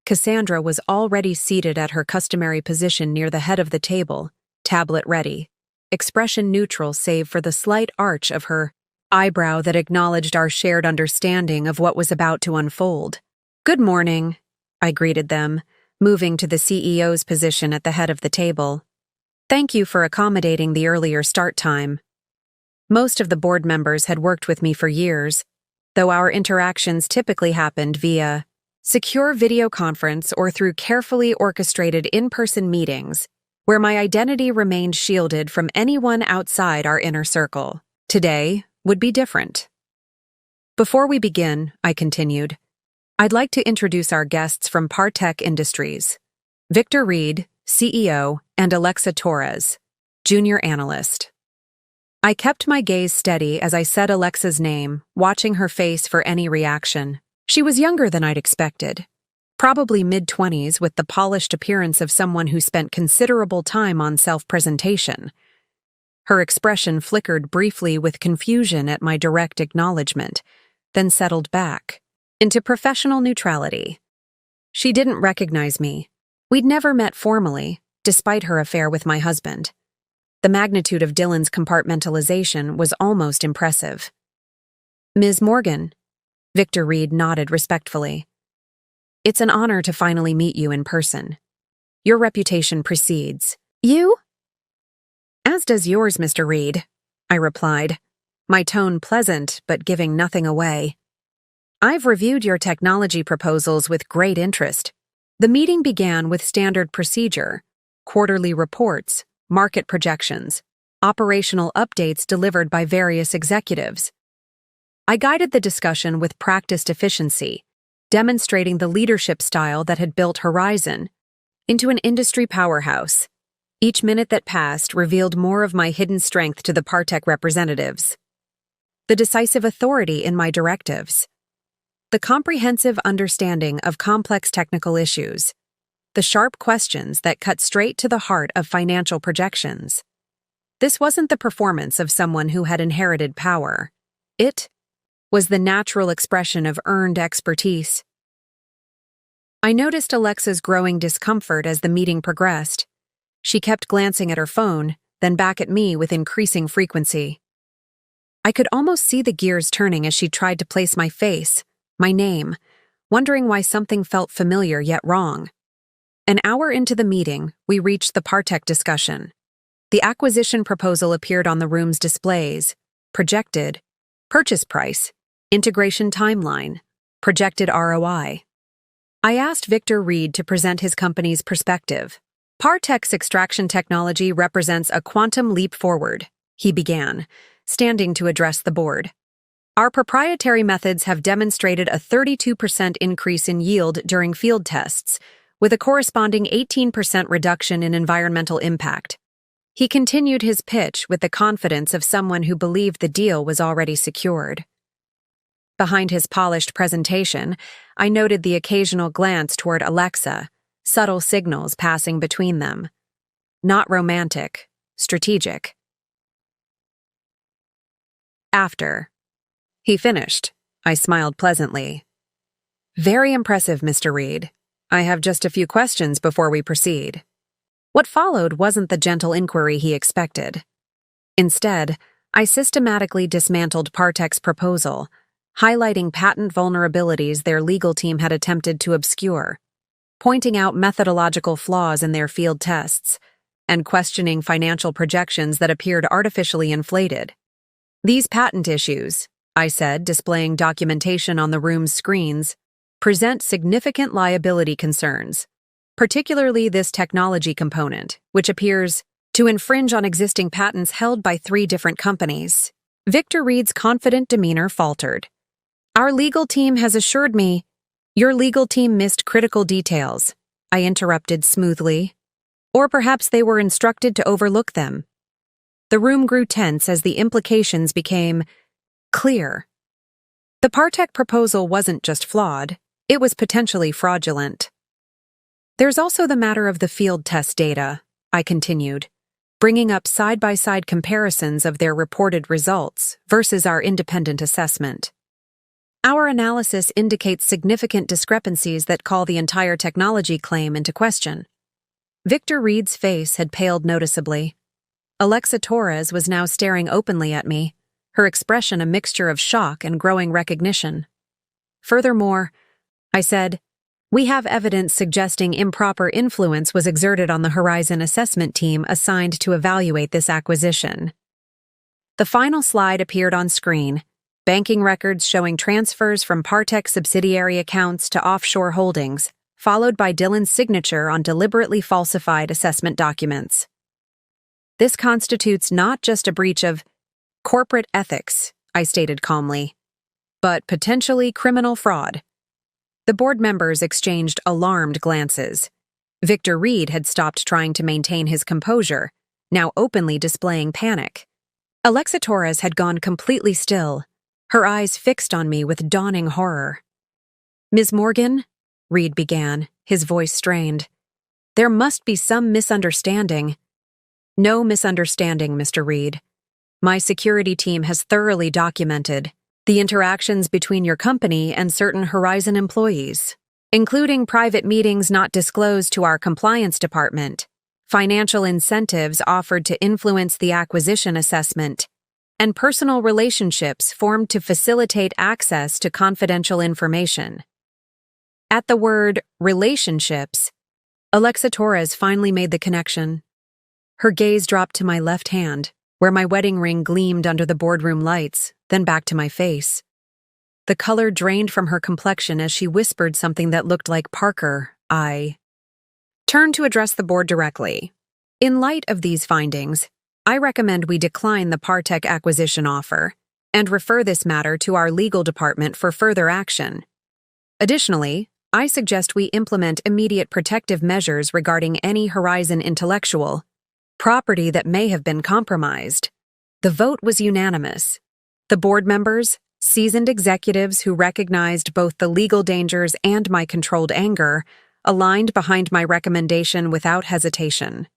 Cassandra was already seated at her customary position near the head of the table, tablet ready, expression neutral save for the slight arch of her eyebrow that acknowledged our shared understanding of what was about to unfold. "Good morning," I greeted them, moving to the CEO's position at the head of the table. "Thank you for accommodating the earlier start time." Most of the board members had worked with me for years, though our interactions typically happened via secure video conference or through carefully orchestrated in-person meetings where my identity remained shielded from anyone outside our inner circle. Today would be different. Before we begin, I continued, I'd like to introduce our guests from Partech Industries, Victor Reed, CEO, and Alexa Torres, Junior Analyst. I kept my gaze steady as I said Alexa's name, watching her face for any reaction. She was younger than I'd expected, probably mid-20s with the polished appearance of someone who spent considerable time on self-presentation. Her expression flickered briefly with confusion at my direct acknowledgement, then settled back into professional neutrality. She didn't recognize me. We'd never met formally, despite her affair with my husband. The magnitude of Dylan's compartmentalization was almost impressive. Ms. Morgan, Victor Reed nodded respectfully. It's an honor to finally meet you in person. Your reputation precedes you? As does yours, Mr. Reed, I replied, my tone pleasant but giving nothing away. I've reviewed your technology proposals with great interest. The meeting began with standard procedure, quarterly reports, market projections, operational updates delivered by various executives. I guided the discussion with practiced efficiency, demonstrating the leadership style that had built Horizon into an industry powerhouse. Each minute that passed revealed more of my hidden strength to the Partech representatives. The decisive authority in my directives. The comprehensive understanding of complex technical issues. The sharp questions that cut straight to the heart of financial projections. This wasn't the performance of someone who had inherited power. It was the natural expression of earned expertise. I noticed Alexa's growing discomfort as the meeting progressed. She kept glancing at her phone, then back at me with increasing frequency. I could almost see the gears turning as she tried to place my face, my name, wondering why something felt familiar yet wrong. An hour into the meeting, we reached the Partech discussion. The acquisition proposal appeared on the room's displays, projected, purchase price, integration timeline, projected ROI. I asked Victor Reed to present his company's perspective. Partech's extraction technology represents a quantum leap forward, he began, standing to address the board. Our proprietary methods have demonstrated a 32% increase in yield during field tests, with a corresponding 18% reduction in environmental impact. He continued his pitch with the confidence of someone who believed the deal was already secured. Behind his polished presentation, I noted the occasional glance toward Alexa, subtle signals passing between them. Not romantic, strategic. After he finished, I smiled pleasantly. Very impressive, Mr. Reed. I have just a few questions before we proceed. What followed wasn't the gentle inquiry he expected. Instead, I systematically dismantled Partech's proposal, highlighting patent vulnerabilities their legal team had attempted to obscure, pointing out methodological flaws in their field tests, and questioning financial projections that appeared artificially inflated. These patent issues, I said, displaying documentation on the room's screens, present significant liability concerns, particularly this technology component, which appears to infringe on existing patents held by 3 different companies. Victor Reed's confident demeanor faltered. Our legal team has assured me. Your legal team missed critical details, I interrupted smoothly. Or perhaps they were instructed to overlook them. The room grew tense as the implications became clear. The Partech proposal wasn't just flawed, it was potentially fraudulent. There's also the matter of the field test data, I continued, bringing up side-by-side comparisons of their reported results versus our independent assessment. Our analysis indicates significant discrepancies that call the entire technology claim into question. Victor Reed's face had paled noticeably. Alexa Torres was now staring openly at me, her expression a mixture of shock and growing recognition. Furthermore, I said, we have evidence suggesting improper influence was exerted on the Horizon assessment team assigned to evaluate this acquisition. The final slide appeared on screen, banking records showing transfers from Partech subsidiary accounts to offshore holdings, followed by Dylan's signature on deliberately falsified assessment documents. This constitutes not just a breach of corporate ethics, I stated calmly, but potentially criminal fraud. The board members exchanged alarmed glances. Victor Reed had stopped trying to maintain his composure, now openly displaying panic. Alexa Torres had gone completely still, her eyes fixed on me with dawning horror. "Ms. Morgan," Reed began, his voice strained. "There must be some misunderstanding." "No misunderstanding, Mr. Reed. My security team has thoroughly documented the interactions between your company and certain Horizon employees, including private meetings not disclosed to our compliance department, financial incentives offered to influence the acquisition assessment, and personal relationships formed to facilitate access to confidential information." At the word relationships, Alexa Torres finally made the connection. Her gaze dropped to my left hand, where my wedding ring gleamed under the boardroom lights, then back to my face. The color drained from her complexion as she whispered something that looked like Parker. I turned to address the board directly. "In light of these findings, I recommend we decline the Partech acquisition offer and refer this matter to our legal department for further action. Additionally, I suggest we implement immediate protective measures regarding any Horizon intellectual property that may have been compromised." The vote was unanimous. The board members, seasoned executives who recognized both the legal dangers and my controlled anger, aligned behind my recommendation without hesitation.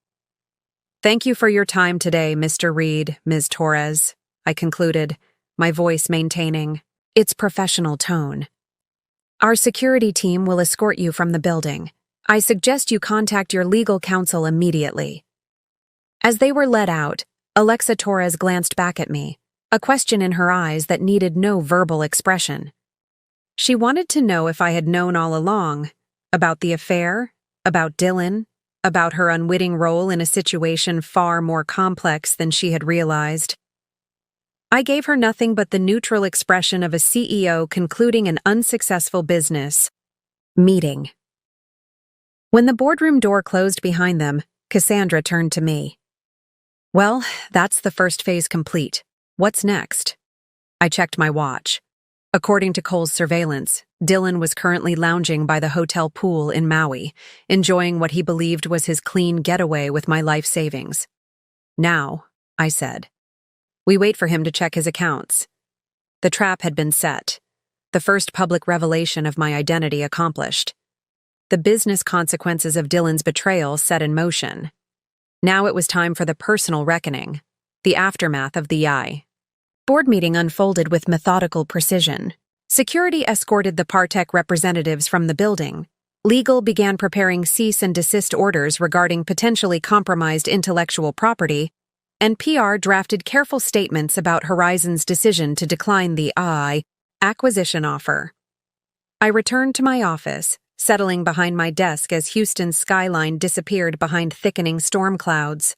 "Thank you for your time today, Mr. Reed, Ms. Torres," I concluded, my voice maintaining its professional tone. "Our security team will escort you from the building. I suggest you contact your legal counsel immediately." As they were led out, Alexa Torres glanced back at me, a question in her eyes that needed no verbal expression. She wanted to know if I had known all along, about the affair, about Dylan, about her unwitting role in a situation far more complex than she had realized. I gave her nothing but the neutral expression of a CEO concluding an unsuccessful business meeting. When the boardroom door closed behind them, Cassandra turned to me. "Well, that's the first phase complete. What's next?" I checked my watch. According to Cole's surveillance, Dylan was currently lounging by the hotel pool in Maui, enjoying what he believed was his clean getaway with my life savings. "Now," I said, "we wait for him to check his accounts." The trap had been set. The first public revelation of my identity accomplished. The business consequences of Dylan's betrayal set in motion. Now it was time for the personal reckoning, the aftermath of the eye. Board meeting unfolded with methodical precision. Security escorted the Partech representatives from the building. Legal began preparing cease and desist orders regarding potentially compromised intellectual property, and PR drafted careful statements about Horizon's decision to decline the acquisition offer. I returned to my office, settling behind my desk as Houston's skyline disappeared behind thickening storm clouds.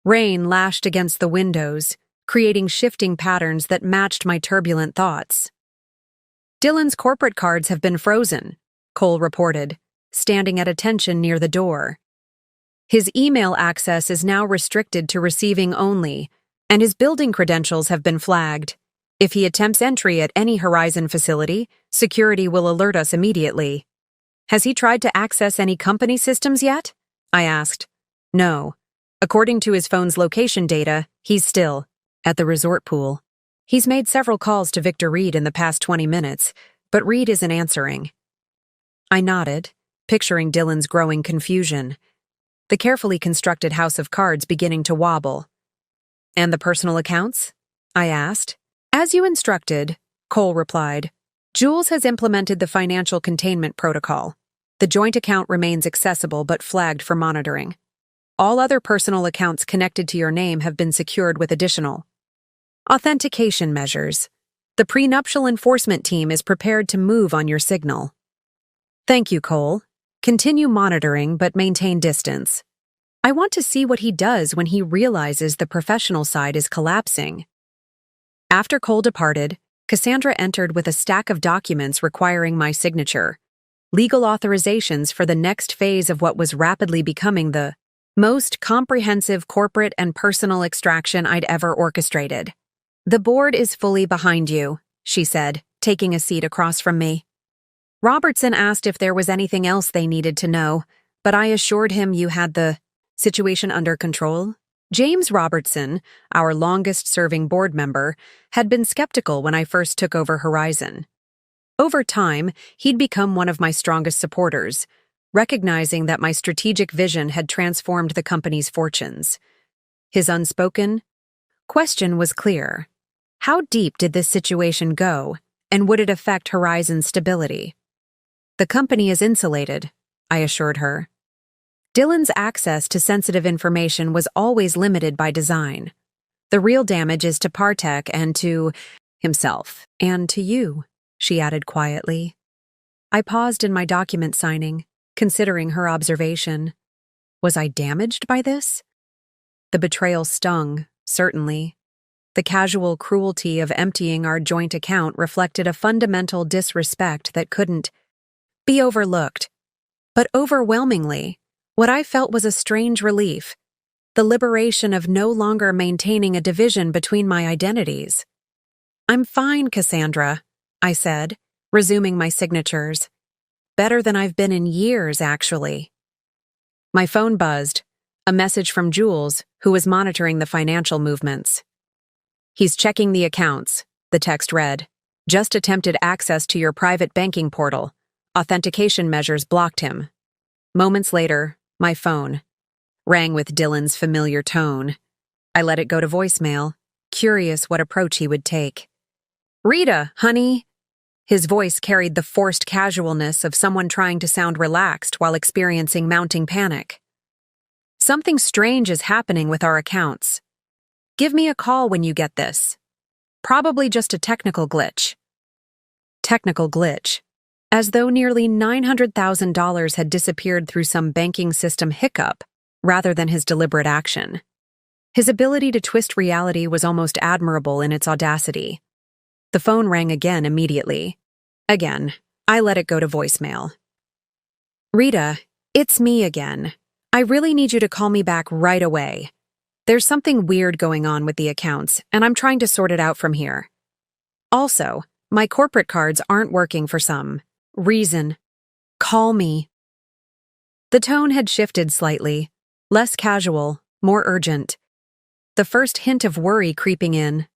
Rain lashed against the windows, creating shifting patterns that matched my turbulent thoughts. "Dylan's corporate cards have been frozen," Cole reported, standing at attention near the door. "His email access is now restricted to receiving only, and his building credentials have been flagged. If he attempts entry at any Horizon facility, security will alert us immediately." "Has he tried to access any company systems yet?" I asked. "No. According to his phone's location data, he's still at the resort pool. He's made several calls to Victor Reed in the past 20 minutes, but Reed isn't answering." I nodded, picturing Dylan's growing confusion. The carefully constructed house of cards beginning to wobble. "And the personal accounts?" I asked. "As you instructed," Cole replied. "Jules has implemented the financial containment protocol. The joint account remains accessible but flagged for monitoring. All other personal accounts connected to your name have been secured with additional authentication measures. The prenuptial enforcement team is prepared to move on your signal." "Thank you, Cole. Continue monitoring but maintain distance. I want to see what he does when he realizes the professional side is collapsing." After Cole departed, Cassandra entered with a stack of documents requiring my signature, legal authorizations for the next phase of what was rapidly becoming the most comprehensive corporate and personal extraction I'd ever orchestrated. "The board is fully behind you," she said, taking a seat across from me. Robertson asked if there was anything else they needed to know, but I assured him you had the situation under control. James Robertson, our longest-serving board member, had been skeptical when I first took over Horizon. Over time, he'd become one of my strongest supporters, recognizing that my strategic vision had transformed the company's fortunes. His unspoken question was clear. How deep did this situation go, and would it affect Horizon's stability? "The company is insulated," I assured her. Dylan's access to sensitive information was always limited by design. "The real damage is to Partek and to himself, and to you," she added quietly. I paused in my document signing, considering her observation. Was I damaged by this? The betrayal stung, certainly. The casual cruelty of emptying our joint account reflected a fundamental disrespect that couldn't be overlooked. But overwhelmingly, what I felt was a strange relief, the liberation of no longer maintaining a division between my identities. "I'm fine, Cassandra," I said, resuming my signatures. "Better than I've been in years, actually." My phone buzzed, a message from Jules, who was monitoring the financial movements. "He's checking the accounts," the text read. "Just attempted access to your private banking portal. Authentication measures blocked him." Moments later, my phone rang with Dylan's familiar tone. I let it go to voicemail, curious what approach he would take. "Rita, honey." His voice carried the forced casualness of someone trying to sound relaxed while experiencing mounting panic. "Something strange is happening with our accounts. Give me a call when you get this. Probably just a technical glitch." Technical glitch. As though nearly $900,000 had disappeared through some banking system hiccup, rather than his deliberate action. His ability to twist reality was almost admirable in its audacity. The phone rang again immediately. Again, I let it go to voicemail. "Rita, it's me again. I really need you to call me back right away. There's something weird going on with the accounts, and I'm trying to sort it out from here. Also, my corporate cards aren't working for some reason. Call me." The tone had shifted slightly, less casual, more urgent. The first hint of worry creeping in.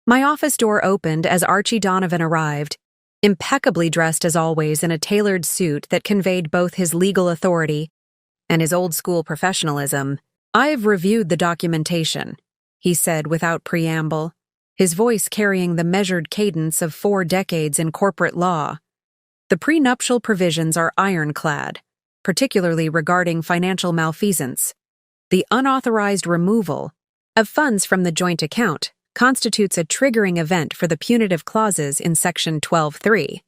My office door opened as Archie Donovan arrived, impeccably dressed as always in a tailored suit that conveyed both his legal authority and his old-school professionalism. "I've reviewed the documentation," he said without preamble, his voice carrying the measured cadence of 4 decades in corporate law. "The prenuptial provisions are ironclad, particularly regarding financial malfeasance. The unauthorized removal of funds from the joint account constitutes a triggering event for the punitive clauses in Section 12(3).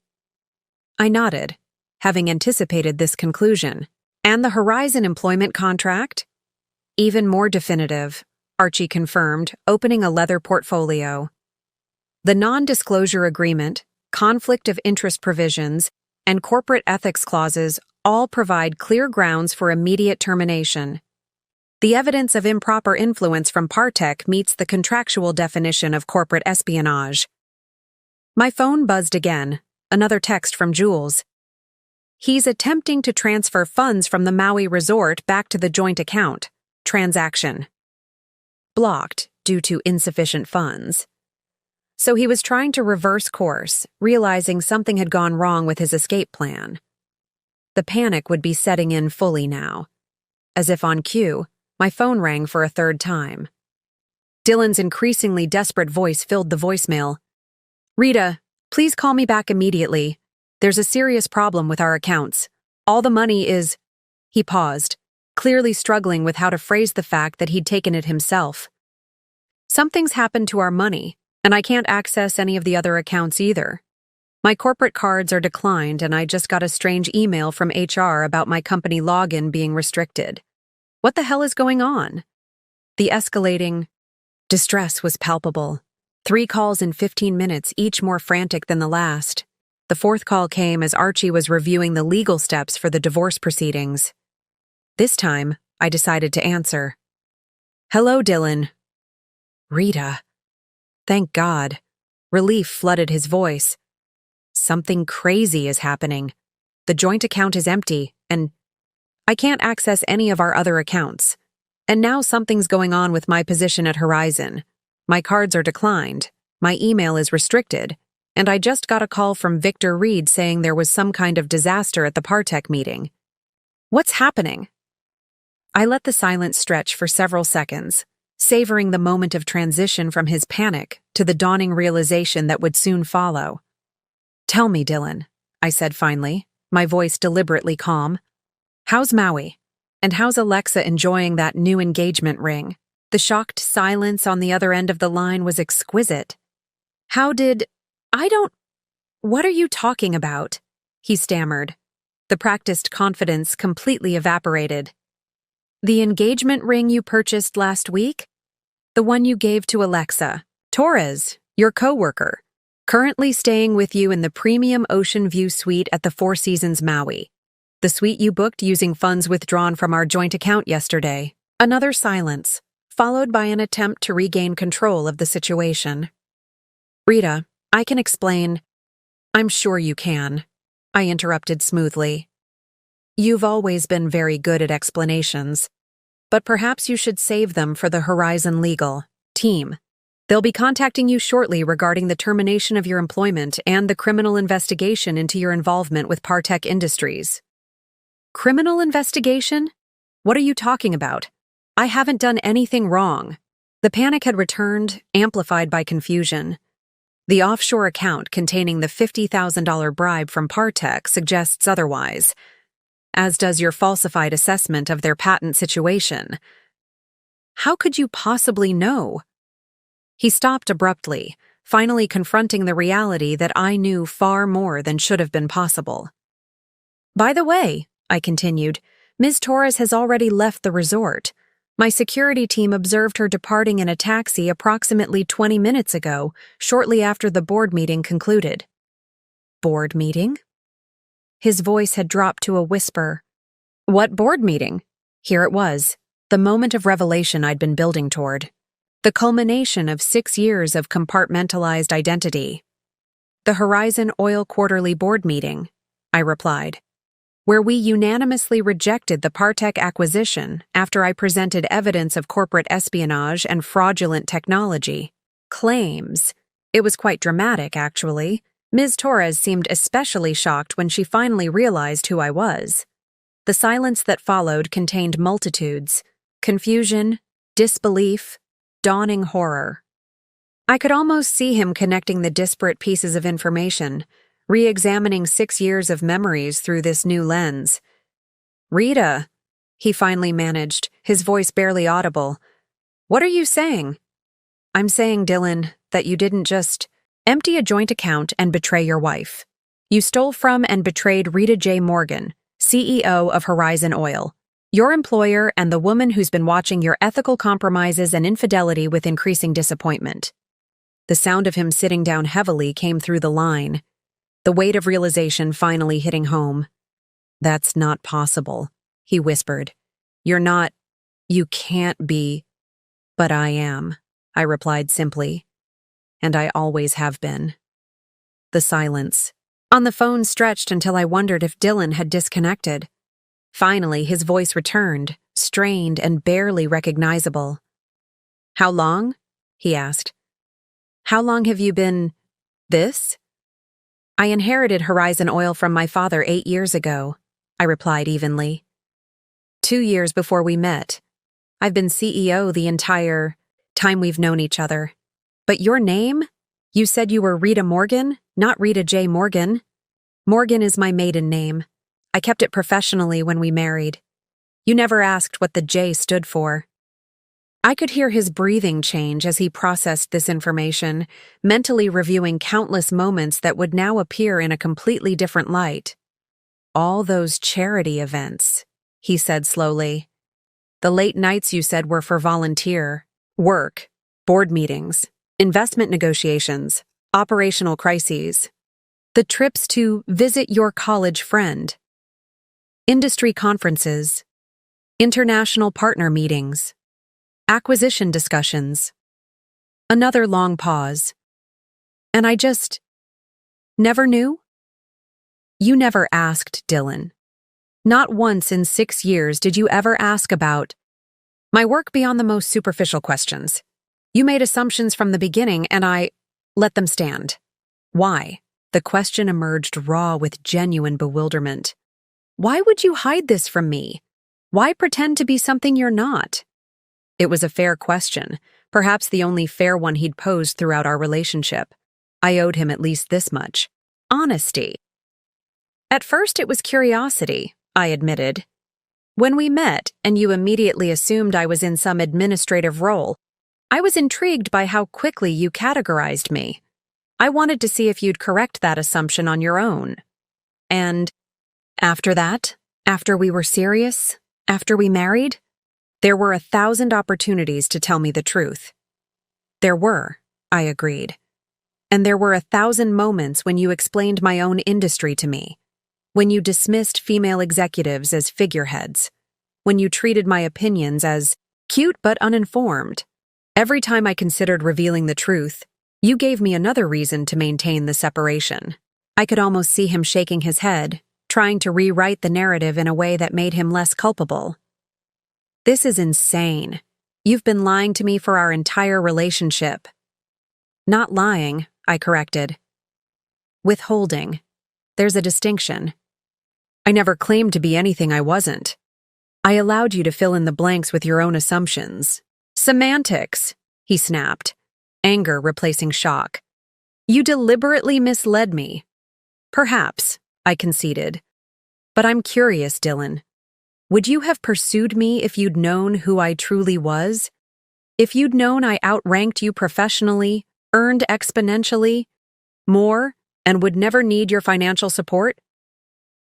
I nodded, having anticipated this conclusion. "And the Horizon employment contract?" "Even more definitive," Archie confirmed, opening a leather portfolio. "The non-disclosure agreement, conflict of interest provisions, and corporate ethics clauses all provide clear grounds for immediate termination. The evidence of improper influence from Partek meets the contractual definition of corporate espionage." My phone buzzed again, another text from Jules. "He's attempting to transfer funds from the Maui resort back to the joint account. Transaction blocked due to insufficient funds." So he was trying to reverse course, realizing something had gone wrong with his escape plan. The panic would be setting in fully now. As if on cue, my phone rang for a third time. Dylan's increasingly desperate voice filled the voicemail. "Rita, please call me back immediately. There's a serious problem with our accounts. All the money is—" He paused, clearly struggling with how to phrase the fact that he'd taken it himself. "Something's happened to our money, and I can't access any of the other accounts either. My corporate cards are declined, and I just got a strange email from HR about my company login being restricted. What the hell is going on?" The escalating distress was palpable. 3 calls in 15 minutes, each more frantic than the last. The fourth call came as Archie was reviewing the legal steps for the divorce proceedings. This time, I decided to answer. "Hello, Dylan." "Rita." Thank God. Relief flooded his voice. "Something crazy is happening. The joint account is empty, and I can't access any of our other accounts. And now something's going on with my position at Horizon. My cards are declined, my email is restricted, and I just got a call from Victor Reed saying there was some kind of disaster at the Partech meeting. What's happening?" I let the silence stretch for several seconds, savoring the moment of transition from his panic to the dawning realization that would soon follow. "Tell me, Dylan," I said finally, my voice deliberately calm. "How's Maui? And how's Alexa enjoying that new engagement ring?" The shocked silence on the other end of the line was exquisite. What are you talking about?" he stammered. The practiced confidence completely evaporated. "The engagement ring you purchased last week? The one you gave to Alexa, Torres, your coworker, currently staying with you in the premium Ocean View suite at the Four Seasons Maui. The suite you booked using funds withdrawn from our joint account yesterday." Another silence, followed by an attempt to regain control of the situation. "Rita, I can explain." "I'm sure you can," I interrupted smoothly. "You've always been very good at explanations, but perhaps you should save them for the Horizon Legal team. They'll be contacting you shortly regarding the termination of your employment and the criminal investigation into your involvement with Partech Industries." "Criminal investigation? What are you talking about? I haven't done anything wrong." The panic had returned, amplified by confusion. The offshore account containing the $50,000 bribe from Partech suggests otherwise, as does your falsified assessment of their patent situation. "How could you possibly know?" He stopped abruptly, finally confronting the reality that I knew far more than should have been possible. "By the way," I continued, "Ms. Torres has already left the resort. My security team observed her departing in a taxi approximately 20 minutes ago, shortly after the board meeting concluded." "Board meeting?" His voice had dropped to a whisper. "What board meeting?" Here it was, the moment of revelation I'd been building toward. The culmination of 6 years of compartmentalized identity. "The Horizon Oil Quarterly Board Meeting," I replied, "where we unanimously rejected the Partech acquisition after I presented evidence of corporate espionage and fraudulent technology. Claims. It was quite dramatic, actually. Ms. Torres seemed especially shocked when she finally realized who I was. The silence that followed contained multitudes: confusion, disbelief, dawning horror. I could almost see him connecting the disparate pieces of information, re-examining 6 years of memories through this new lens. "Rita," he finally managed, his voice barely audible. "What are you saying?" "I'm saying, Dylan, that you didn't just empty a joint account and betray your wife. You stole from and betrayed Rita J. Morgan, CEO of Horizon Oil, your employer and the woman who's been watching your ethical compromises and infidelity with increasing disappointment." The sound of him sitting down heavily came through the line, the weight of realization finally hitting home. "That's not possible," he whispered. You can't be." "But I am," I replied simply. "And I always have been." The silence on the phone stretched until I wondered if Dylan had disconnected. Finally, his voice returned, strained and barely recognizable. "How long?" he asked. "How long have you been this?" "I inherited Horizon Oil from my father 8 years ago," I replied evenly. 2 years before we met. I've been CEO the entire time we've known each other. But your name? You said you were Rita Morgan, not Rita J. Morgan. Morgan is my maiden name. I kept it professionally when we married. You never asked what the J stood for." I could hear his breathing change as he processed this information, mentally reviewing countless moments that would now appear in a completely different light. "All those charity events," he said slowly. "The late nights you said were for volunteer work, board meetings, investment negotiations, operational crises, the trips to visit your college friend, industry conferences, international partner meetings, acquisition discussions. Another long pause. And I just never knew? You never asked, Dylan. Not once in 6 years did you ever ask about my work beyond the most superficial questions. You made assumptions from the beginning, and I let them stand. Why? The question emerged raw with genuine bewilderment. Why would you hide this from me? Why pretend to be something you're not? It was a fair question, perhaps the only fair one he'd posed throughout our relationship. I owed him at least this much: honesty. At first it was curiosity, I admitted. When we met and you immediately assumed I was in some administrative role, I was intrigued by how quickly you categorized me. I wanted to see if you'd correct that assumption on your own. And after that, after we were serious, after we married, there were 1,000 opportunities to tell me the truth. There were, I agreed. And there were 1,000 moments when you explained my own industry to me, when you dismissed female executives as figureheads, when you treated my opinions as cute but uninformed. Every time I considered revealing the truth, you gave me another reason to maintain the separation. I could almost see him shaking his head, trying to rewrite the narrative in a way that made him less culpable. This is insane. You've been lying to me for our entire relationship. Not lying, I corrected. Withholding. There's a distinction. I never claimed to be anything I wasn't. I allowed you to fill in the blanks with your own assumptions. Semantics, he snapped, anger replacing shock. You deliberately misled me. Perhaps, I conceded. But I'm curious, Dylan. Would you have pursued me if you'd known who I truly was? If you'd known I outranked you professionally, earned exponentially more, and would never need your financial support?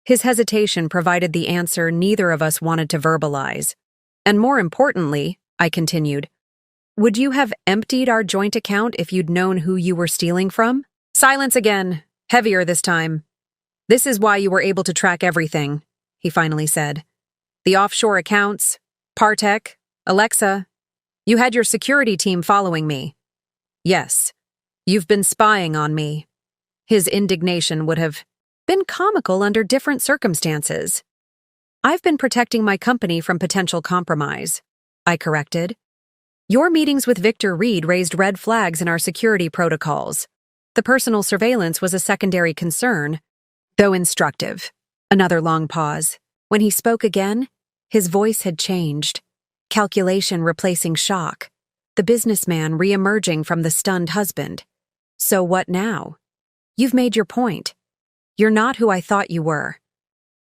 His hesitation provided the answer neither of us wanted to verbalize. And more importantly, I continued, would you have emptied our joint account if you'd known who you were stealing from? Silence again, heavier this time. This is why you were able to track everything, he finally said. The offshore accounts, Partech, Alexa. You had your security team following me. Yes, you've been spying on me. His indignation would have been comical under different circumstances. I've been protecting my company from potential compromise, I corrected. Your meetings with Victor Reed raised red flags in our security protocols. The personal surveillance was a secondary concern, though instructive. Another long pause. When he spoke again, his voice had changed. Calculation replacing shock. The businessman re-emerging from the stunned husband. So what now? You've made your point. You're not who I thought you were.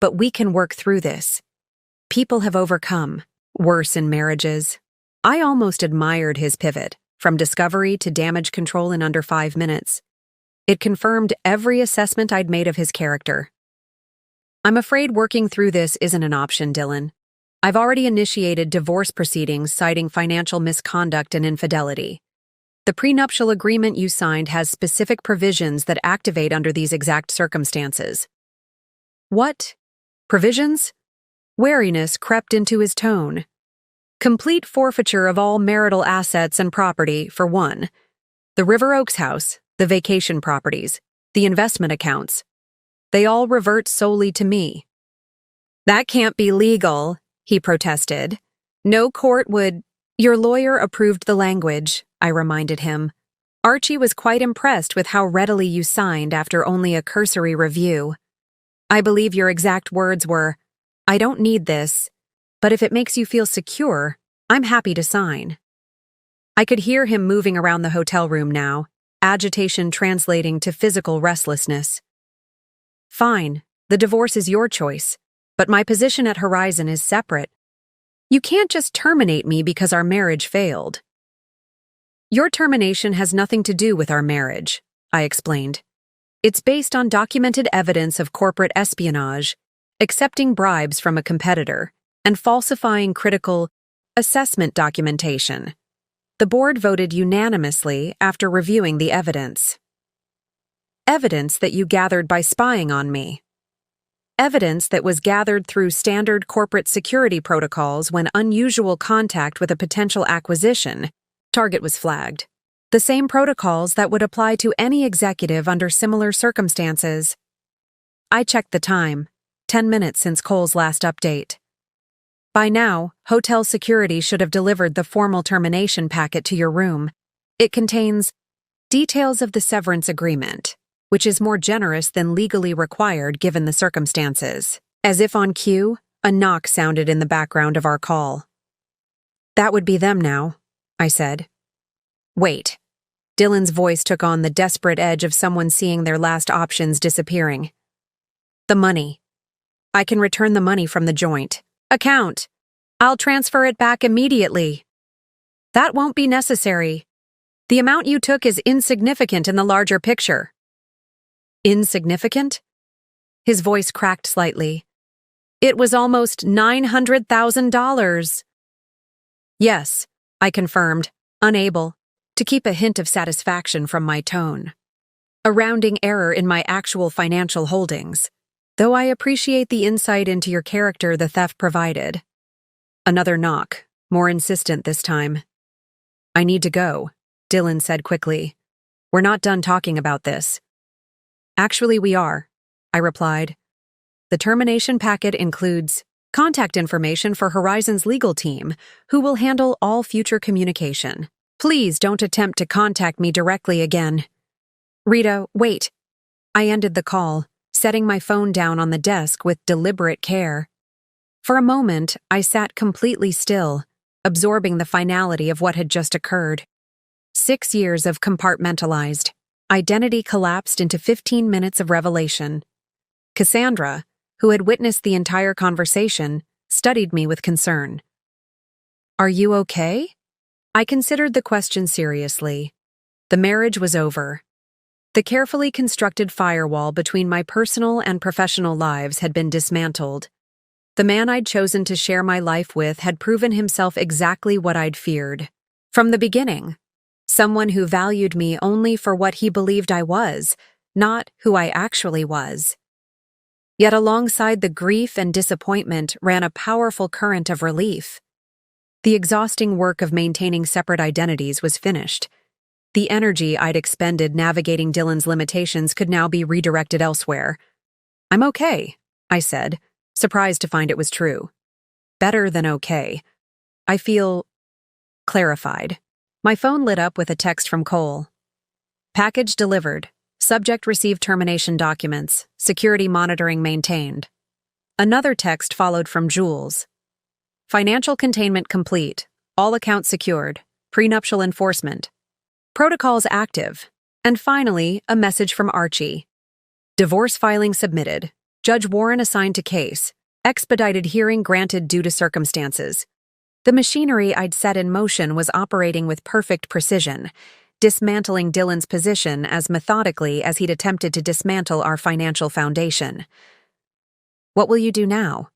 But we can work through this. People have overcome worse in marriages. I almost admired his pivot, from discovery to damage control in under 5 minutes. It confirmed every assessment I'd made of his character. I'm afraid working through this isn't an option, Dylan. I've already initiated divorce proceedings citing financial misconduct and infidelity. The prenuptial agreement you signed has specific provisions that activate under these exact circumstances. What? Provisions? Wariness crept into his tone. Complete forfeiture of all marital assets and property, for one. The River Oaks house, the vacation properties, the investment accounts. They all revert solely to me. That can't be legal, he protested. No court would. Your lawyer approved the language, I reminded him. Archie was quite impressed with how readily you signed after only a cursory review. I believe your exact words were, I don't need this, but if it makes you feel secure, I'm happy to sign. I could hear him moving around the hotel room now, agitation translating to physical restlessness. Fine, the divorce is your choice, but my position at Horizon is separate. You can't just terminate me because our marriage failed. Your termination has nothing to do with our marriage, I explained. It's based on documented evidence of corporate espionage, accepting bribes from a competitor, and falsifying critical assessment documentation. The board voted unanimously after reviewing the evidence. Evidence that you gathered by spying on me. Evidence that was gathered through standard corporate security protocols when unusual contact with a potential acquisition target was flagged. The same protocols that would apply to any executive under similar circumstances. I checked the time, 10 minutes since Cole's last update. By now, hotel security should have delivered the formal termination packet to your room. It contains details of the severance agreement, which is more generous than legally required given the circumstances. As if on cue, a knock sounded in the background of our call. That would be them now, I said. Wait. Dylan's voice took on the desperate edge of someone seeing their last options disappearing. The money. I can return the money from the joint account. I'll transfer it back immediately. That won't be necessary. The amount you took is insignificant in the larger picture. Insignificant? His voice cracked slightly. It was almost $900,000. Yes, I confirmed, unable to keep a hint of satisfaction from my tone. A rounding error in my actual financial holdings, though I appreciate the insight into your character the theft provided. Another knock, more insistent this time. I need to go, Dylan said quickly. We're not done talking about this. Actually, we are, I replied. The termination packet includes contact information for Horizon's legal team, who will handle all future communication. Please don't attempt to contact me directly again. Rita, wait. I ended the call, setting my phone down on the desk with deliberate care. For a moment, I sat completely still, absorbing the finality of what had just occurred. 6 years of compartmentalized identity collapsed into 15 minutes of revelation. Cassandra, who had witnessed the entire conversation, studied me with concern. Are you okay? I considered the question seriously. The marriage was over. The carefully constructed firewall between my personal and professional lives had been dismantled. The man I'd chosen to share my life with had proven himself exactly what I'd feared. From the beginning, someone who valued me only for what he believed I was, not who I actually was. Yet alongside the grief and disappointment ran a powerful current of relief. The exhausting work of maintaining separate identities was finished. The energy I'd expended navigating Dylan's limitations could now be redirected elsewhere. I'm okay, I said, surprised to find it was true. Better than okay. I feel clarified. My phone lit up with a text from Cole. Package delivered. Subject received termination documents. Security monitoring maintained. Another text followed from Jules. Financial containment complete. All accounts secured. Prenuptial enforcement. Protocols active. And finally, a message from Archie. Divorce filing submitted. Judge Warren assigned to case. Expedited hearing granted due to circumstances. The machinery I'd set in motion was operating with perfect precision, dismantling Dylan's position as methodically as he'd attempted to dismantle our financial foundation. What will you do now?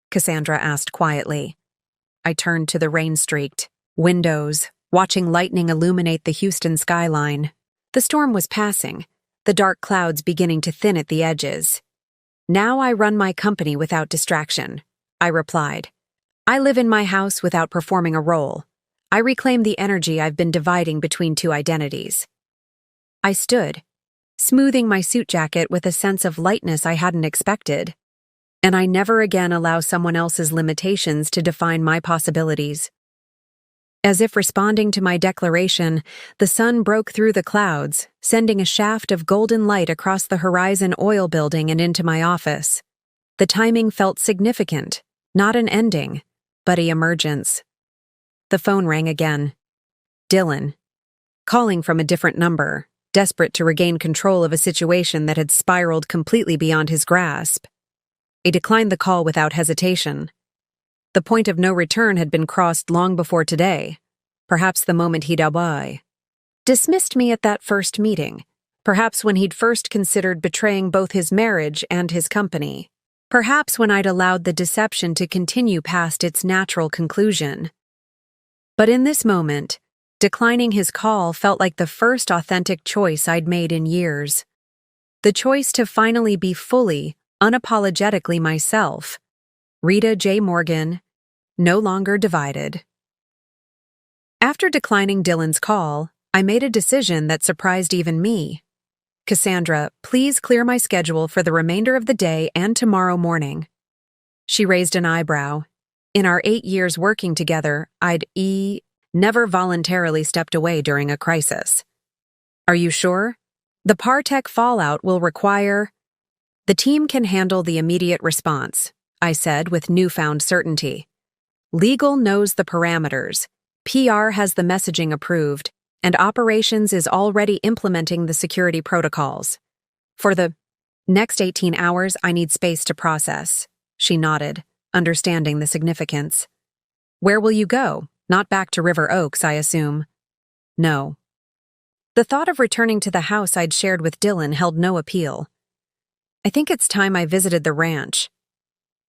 Cassandra asked quietly. I turned to the rain-streaked windows, watching lightning illuminate the Houston skyline. The storm was passing, the dark clouds beginning to thin at the edges. Now I run my company without distraction, I replied. I live in my house without performing a role. I reclaim the energy I've been dividing between two identities. I stood, smoothing my suit jacket with a sense of lightness I hadn't expected. And I never again allow someone else's limitations to define my possibilities. As if responding to my declaration, the sun broke through the clouds, sending a shaft of golden light across the Horizon oil building and into my office. The timing felt significant, not an ending, but an emergence. The phone rang again. Dylan, calling from a different number, desperate to regain control of a situation that had spiraled completely beyond his grasp. He declined the call without hesitation. The point of no return had been crossed long before today, perhaps the moment he'd dismissed me at that first meeting, perhaps when he'd first considered betraying both his marriage and his company, perhaps when I'd allowed the deception to continue past its natural conclusion. But in this moment, Declining his call felt like the first authentic choice I'd made in years. The choice to finally be fully, unapologetically myself. Rita J. Morgan, no longer divided. After declining Dylan's call, I made a decision that surprised even me. "Cassandra, please clear my schedule for the remainder of the day and tomorrow morning." She raised an eyebrow. In our 8 years working together, I'd never voluntarily stepped away during a crisis. "Are you sure? The Partech fallout will require—" "The team can handle the immediate response," I said with newfound certainty. "Legal knows the parameters, PR has the messaging approved, and operations is already implementing the security protocols. For the next 18 hours, I need space to process." She nodded, understanding the significance. "Where will you go? Not back to River Oaks, I assume." "No." The thought of returning to the house I'd shared with Dylan held no appeal. "I think it's time I visited the ranch."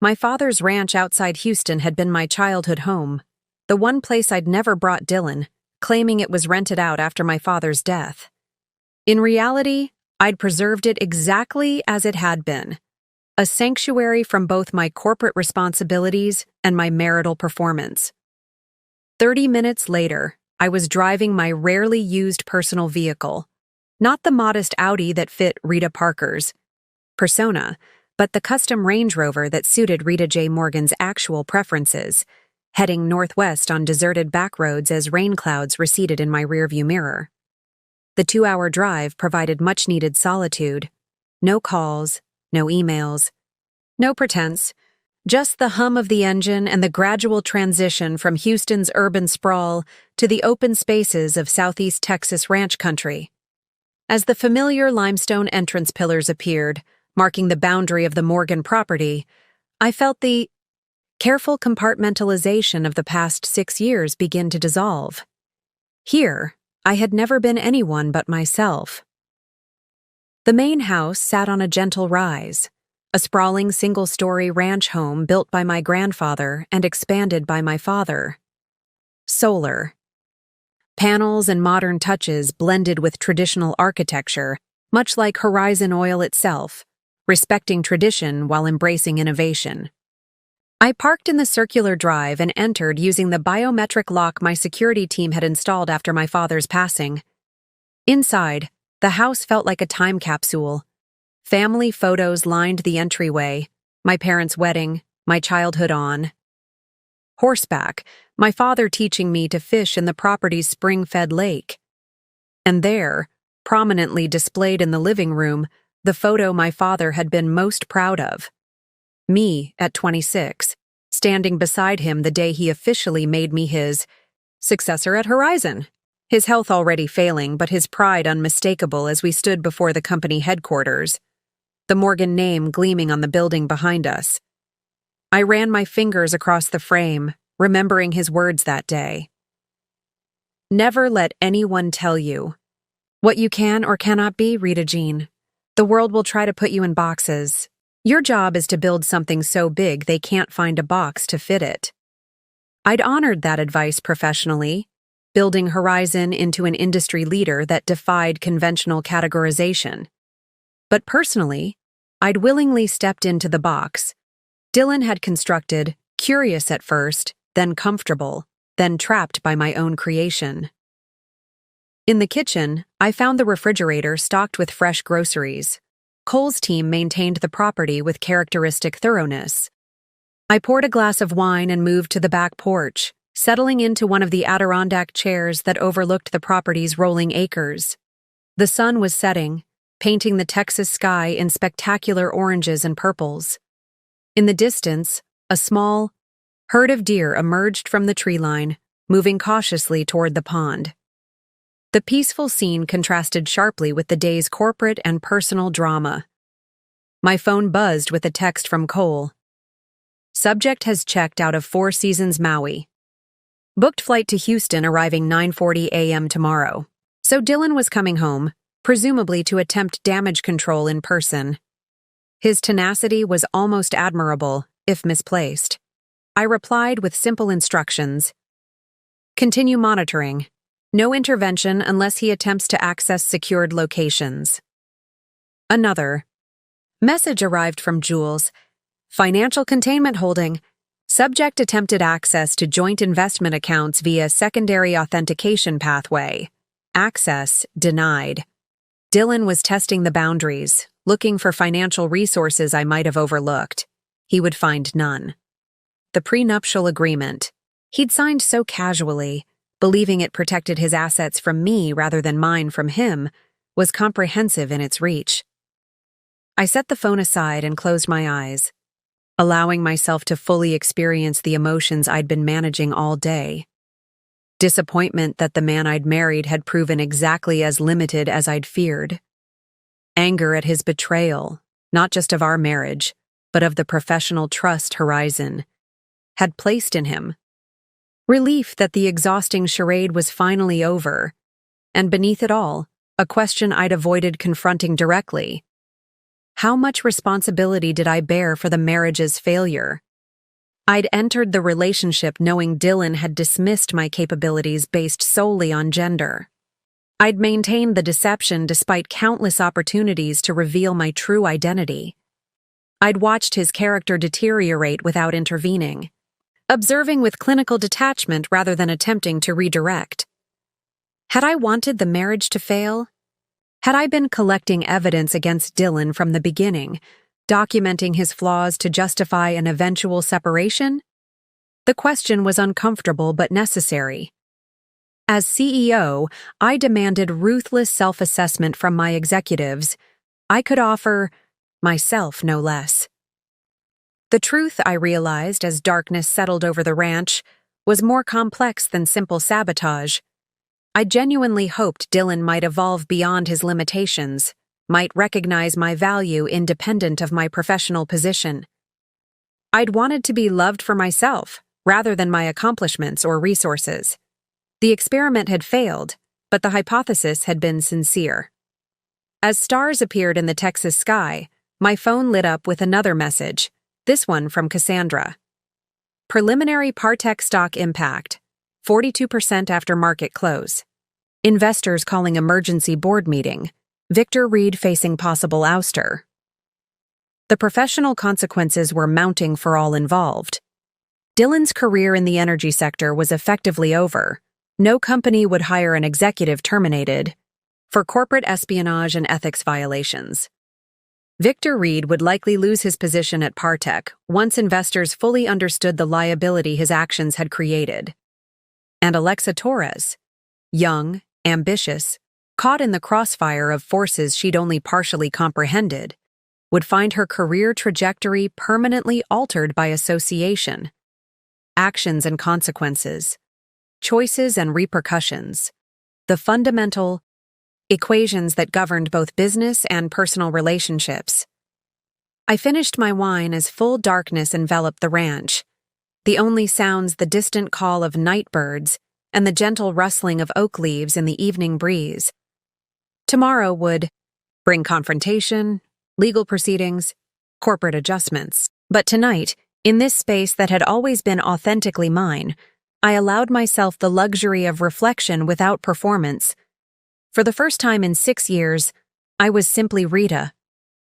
My father's ranch outside Houston had been my childhood home, the one place I'd never brought Dylan, claiming it was rented out after my father's death. In reality, I'd preserved it exactly as it had been, a sanctuary from both my corporate responsibilities and my marital performance. 30 minutes later, I was driving my rarely used personal vehicle, not the modest Audi that fit Rita Parker's persona, but the custom Range Rover that suited Rita J. Morgan's actual preferences, heading northwest on deserted back roads as rain clouds receded in my rearview mirror. The 2-hour drive provided much-needed solitude. No calls, no emails, no pretense, just the hum of the engine and the gradual transition from Houston's urban sprawl to the open spaces of Southeast Texas ranch country. As the familiar limestone entrance pillars appeared, marking the boundary of the Morgan property, I felt the careful compartmentalization of the past 6 years begin to dissolve. Here, I had never been anyone but myself. The main house sat on a gentle rise, a sprawling single-story ranch home built by my grandfather and expanded by my father. Solar. Panels and modern touches blended with traditional architecture, much like Horizon Oil itself, respecting tradition while embracing innovation. I parked in the circular drive and entered using the biometric lock my security team had installed after my father's passing. Inside, the house felt like a time capsule. Family photos lined the entryway, my parents' wedding, my childhood on. Horseback, my father teaching me to fish in the property's spring-fed lake. And there, prominently displayed in the living room, the photo my father had been most proud of. Me, at 26, standing beside him the day he officially made me his successor at Horizon. His health already failing, but his pride unmistakable as we stood before the company headquarters, the Morgan name gleaming on the building behind us. I ran my fingers across the frame, remembering his words that day. "Never let anyone tell you what you can or cannot be, Rita Jean. The world will try to put you in boxes. Your job is to build something so big they can't find a box to fit it." I'd honored that advice professionally, building Horizon into an industry leader that defied conventional categorization. But personally, I'd willingly stepped into the box Dylan had constructed, curious at first, then comfortable, then trapped by my own creation. In the kitchen, I found the refrigerator stocked with fresh groceries. Cole's team maintained the property with characteristic thoroughness. I poured a glass of wine and moved to the back porch, settling into one of the Adirondack chairs that overlooked the property's rolling acres. The sun was setting, painting the Texas sky in spectacular oranges and purples. In the distance, a small herd of deer emerged from the tree line, moving cautiously toward the pond. The peaceful scene contrasted sharply with the day's corporate and personal drama. My phone buzzed with a text from Cole. "Subject has checked out of Four Seasons Maui. Booked flight to Houston arriving 9:40 a.m. tomorrow." So Dylan was coming home, presumably to attempt damage control in person. His tenacity was almost admirable, if misplaced. I replied with simple instructions. "Continue monitoring. No intervention unless he attempts to access secured locations. Another. Message arrived from Jules. Financial containment holding. Subject attempted access to joint investment accounts via secondary authentication pathway. Access denied. Dylan was testing the boundaries, looking for financial resources I might have overlooked. He would find none. The prenuptial agreement. He'd signed so casually, believing it protected his assets from me rather than mine from him, was comprehensive in its reach. I set the phone aside and closed my eyes, allowing myself to fully experience the emotions I'd been managing all day. Disappointment that the man I'd married had proven exactly as limited as I'd feared. Anger at his betrayal, not just of our marriage, but of the professional trust Horizon had placed in him. Relief that the exhausting charade was finally over, and beneath it all, a question I'd avoided confronting directly. How much responsibility did I bear for the marriage's failure? I'd entered the relationship knowing Dylan had dismissed my capabilities based solely on gender. I'd maintained the deception despite countless opportunities to reveal my true identity. I'd watched his character deteriorate without intervening, observing with clinical detachment rather than attempting to redirect. Had I wanted the marriage to fail? Had I been collecting evidence against Dylan from the beginning, documenting his flaws to justify an eventual separation? The question was uncomfortable but necessary. As CEO, I demanded ruthless self-assessment from my executives. I could offer myself no less. The truth, I realized as darkness settled over the ranch, was more complex than simple sabotage. I genuinely hoped Dylan might evolve beyond his limitations, might recognize my value independent of my professional position. I'd wanted to be loved for myself, rather than my accomplishments or resources. The experiment had failed, but the hypothesis had been sincere. As stars appeared in the Texas sky, my phone lit up with another message, this one from Cassandra. Preliminary Partech stock impact, 42% after market close. Investors calling emergency board meeting. Victor Reed facing possible ouster. The professional consequences were mounting for all involved. Dylan's career in the energy sector was effectively over. No company would hire an executive terminated for corporate espionage and ethics violations. Victor Reed would likely lose his position at Partech once investors fully understood the liability his actions had created. And Alexa Torres, young, ambitious, caught in the crossfire of forces she'd only partially comprehended, would find her career trajectory permanently altered by association. Actions and consequences, choices and repercussions, the fundamental equations that governed both business and personal relationships. I finished my wine as full darkness enveloped the ranch, the only sounds the distant call of night birds and the gentle rustling of oak leaves in the evening breeze. Tomorrow would bring confrontation, legal proceedings, corporate adjustments. But tonight, in this space that had always been authentically mine, I allowed myself the luxury of reflection without performance. For the first time in 6 years, I was simply Rita.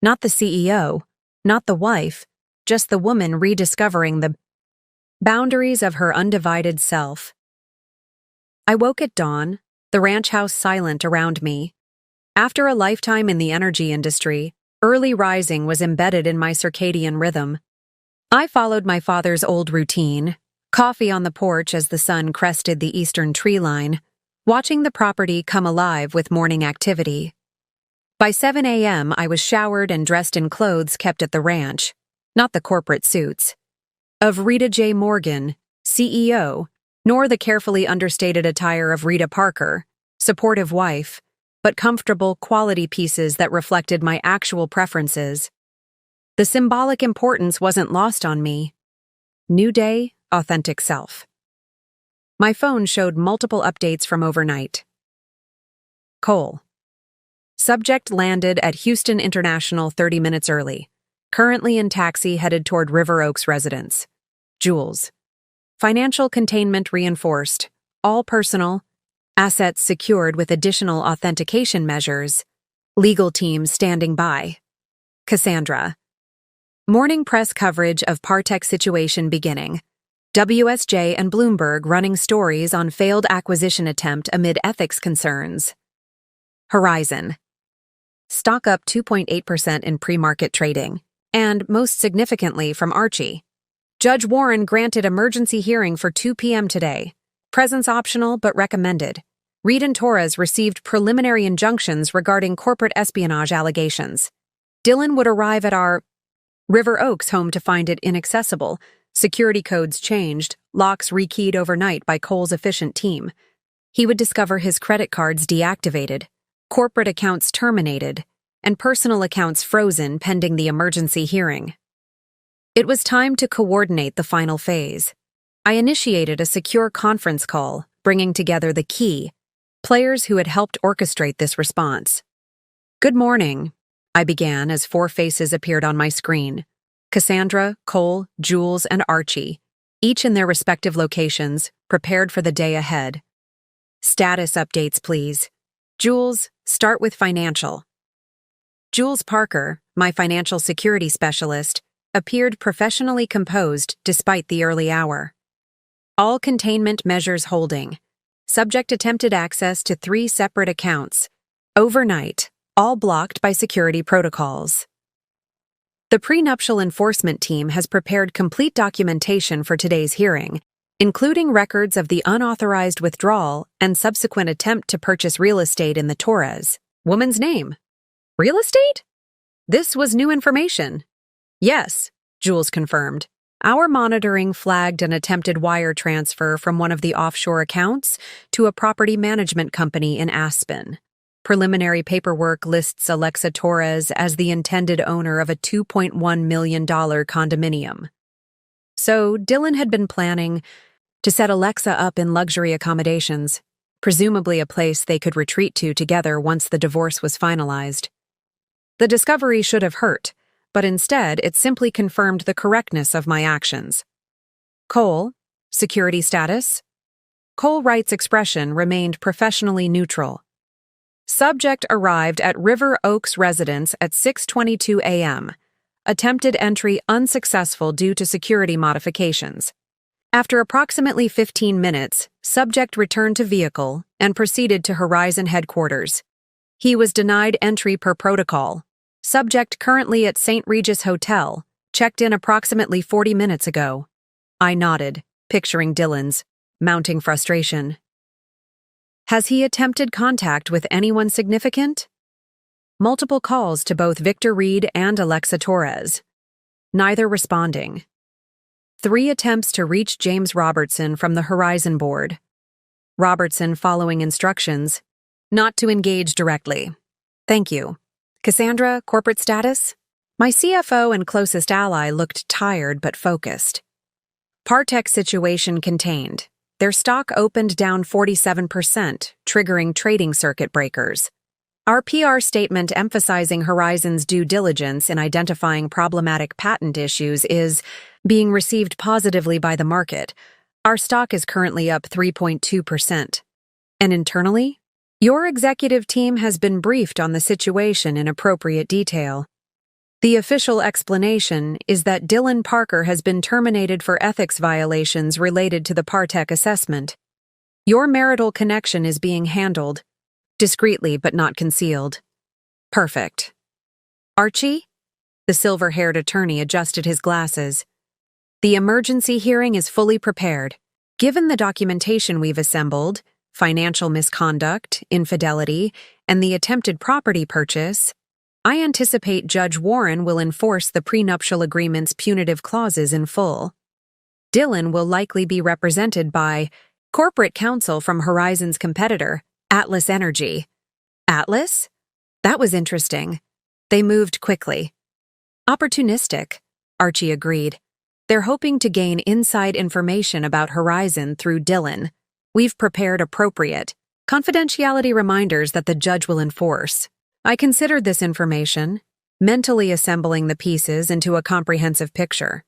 Not the CEO, not the wife, just the woman rediscovering the boundaries of her undivided self. I woke at dawn, the ranch house silent around me. After a lifetime in the energy industry, early rising was embedded in my circadian rhythm. I followed my father's old routine, coffee on the porch as the sun crested the eastern tree line, watching the property come alive with morning activity. By 7 a.m., I was showered and dressed in clothes kept at the ranch, not the corporate suits of Rita J. Morgan, CEO, nor the carefully understated attire of Rita Parker, supportive wife, but comfortable, quality pieces that reflected my actual preferences. The symbolic importance wasn't lost on me. New day, authentic self. My phone showed multiple updates from overnight. Cole. Subject landed at Houston International 30 minutes early. Currently in taxi headed toward River Oaks residence. Jules. Financial containment reinforced. All personal. Assets secured with additional authentication measures. Legal team standing by. Cassandra. Morning press coverage of Partech situation beginning. WSJ and Bloomberg running stories on failed acquisition attempt amid ethics concerns. Horizon. Stock up 2.8% in pre-market trading, and most significantly from Archie. Judge Warren granted emergency hearing for 2 p.m. today. Presence optional but recommended. Reed and Torres received preliminary injunctions regarding corporate espionage allegations. Dylan would arrive at our River Oaks home to find it inaccessible. Security codes changed, locks rekeyed overnight by Cole's efficient team. He would discover his credit cards deactivated, corporate accounts terminated, and personal accounts frozen pending the emergency hearing. It was time to coordinate the final phase. I initiated a secure conference call, bringing together the key players who had helped orchestrate this response. "Good morning," I began as 4 faces appeared on my screen. Cassandra, Cole, Jules, and Archie, each in their respective locations, prepared for the day ahead. "Status updates, please. Jules, start with financial." Jules Parker, my financial security specialist, appeared professionally composed despite the early hour. "All containment measures holding. Subject attempted access to 3 separate accounts. Overnight, all blocked by security protocols." The prenuptial enforcement team has prepared complete documentation for today's hearing, including records of the unauthorized withdrawal and subsequent attempt to purchase real estate in the Torres woman's name. Real estate? This was new information. "Yes," Jules confirmed. "Our monitoring flagged an attempted wire transfer from one of the offshore accounts to a property management company in Aspen. Preliminary paperwork lists Alexa Torres as the intended owner of a $2.1 million condominium." So Dylan had been planning to set Alexa up in luxury accommodations, presumably a place they could retreat to together once the divorce was finalized. The discovery should have hurt, but instead it simply confirmed the correctness of my actions. "Cole, security status?" Cole Wright's expression remained professionally neutral. "Subject arrived at River Oaks residence at 6:22 a.m. Attempted entry unsuccessful due to security modifications. After approximately 15 minutes, subject returned to vehicle and proceeded to Horizon headquarters. He was denied entry per protocol. Subject currently at St. Regis Hotel, checked in approximately 40 minutes ago." I nodded, picturing Dylan's mounting frustration. "Has he attempted contact with anyone significant?" Multiple calls to both Victor Reed and Alexa Torres. Neither responding. 3 attempts to reach James Robertson from the Horizon board. Robertson following instructions, not to engage directly. "Thank you." "Cassandra, corporate status?" My CFO and closest ally looked tired but focused. "Partech situation contained. Their stock opened down 47%, triggering trading circuit breakers. Our PR statement emphasizing Horizon's due diligence in identifying problematic patent issues is being received positively by the market. Our stock is currently up 3.2%. And internally? Your executive team has been briefed on the situation in appropriate detail. The official explanation is that Dylan Parker has been terminated for ethics violations related to the Partech assessment. Your marital connection is being handled, discreetly but not concealed. Perfect. Archie? The silver-haired attorney adjusted his glasses. The emergency hearing is fully prepared. Given the documentation we've assembled, financial misconduct, infidelity, and the attempted property purchase, I anticipate Judge Warren will enforce the prenuptial agreement's punitive clauses in full. Dylan will likely be represented by corporate counsel from Horizon's competitor, Atlas Energy. Atlas? That was interesting. They moved quickly. Opportunistic, Archie agreed. They're hoping to gain inside information about Horizon through Dylan. We've prepared appropriate confidentiality reminders that the judge will enforce. I considered this information, mentally assembling the pieces into a comprehensive picture.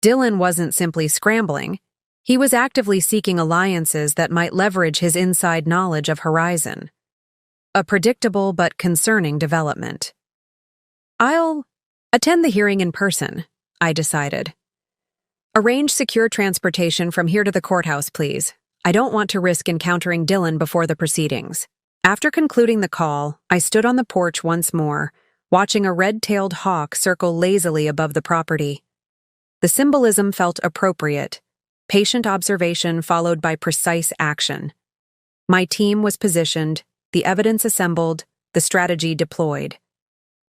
Dylan wasn't simply scrambling. He was actively seeking alliances that might leverage his inside knowledge of Horizon. A predictable but concerning development. I'll attend the hearing in person, I decided. Arrange secure transportation from here to the courthouse, please. I don't want to risk encountering Dylan before the proceedings. After concluding the call, I stood on the porch once more, watching a red-tailed hawk circle lazily above the property. The symbolism felt appropriate. Patient observation followed by precise action. My team was positioned, the evidence assembled, the strategy deployed.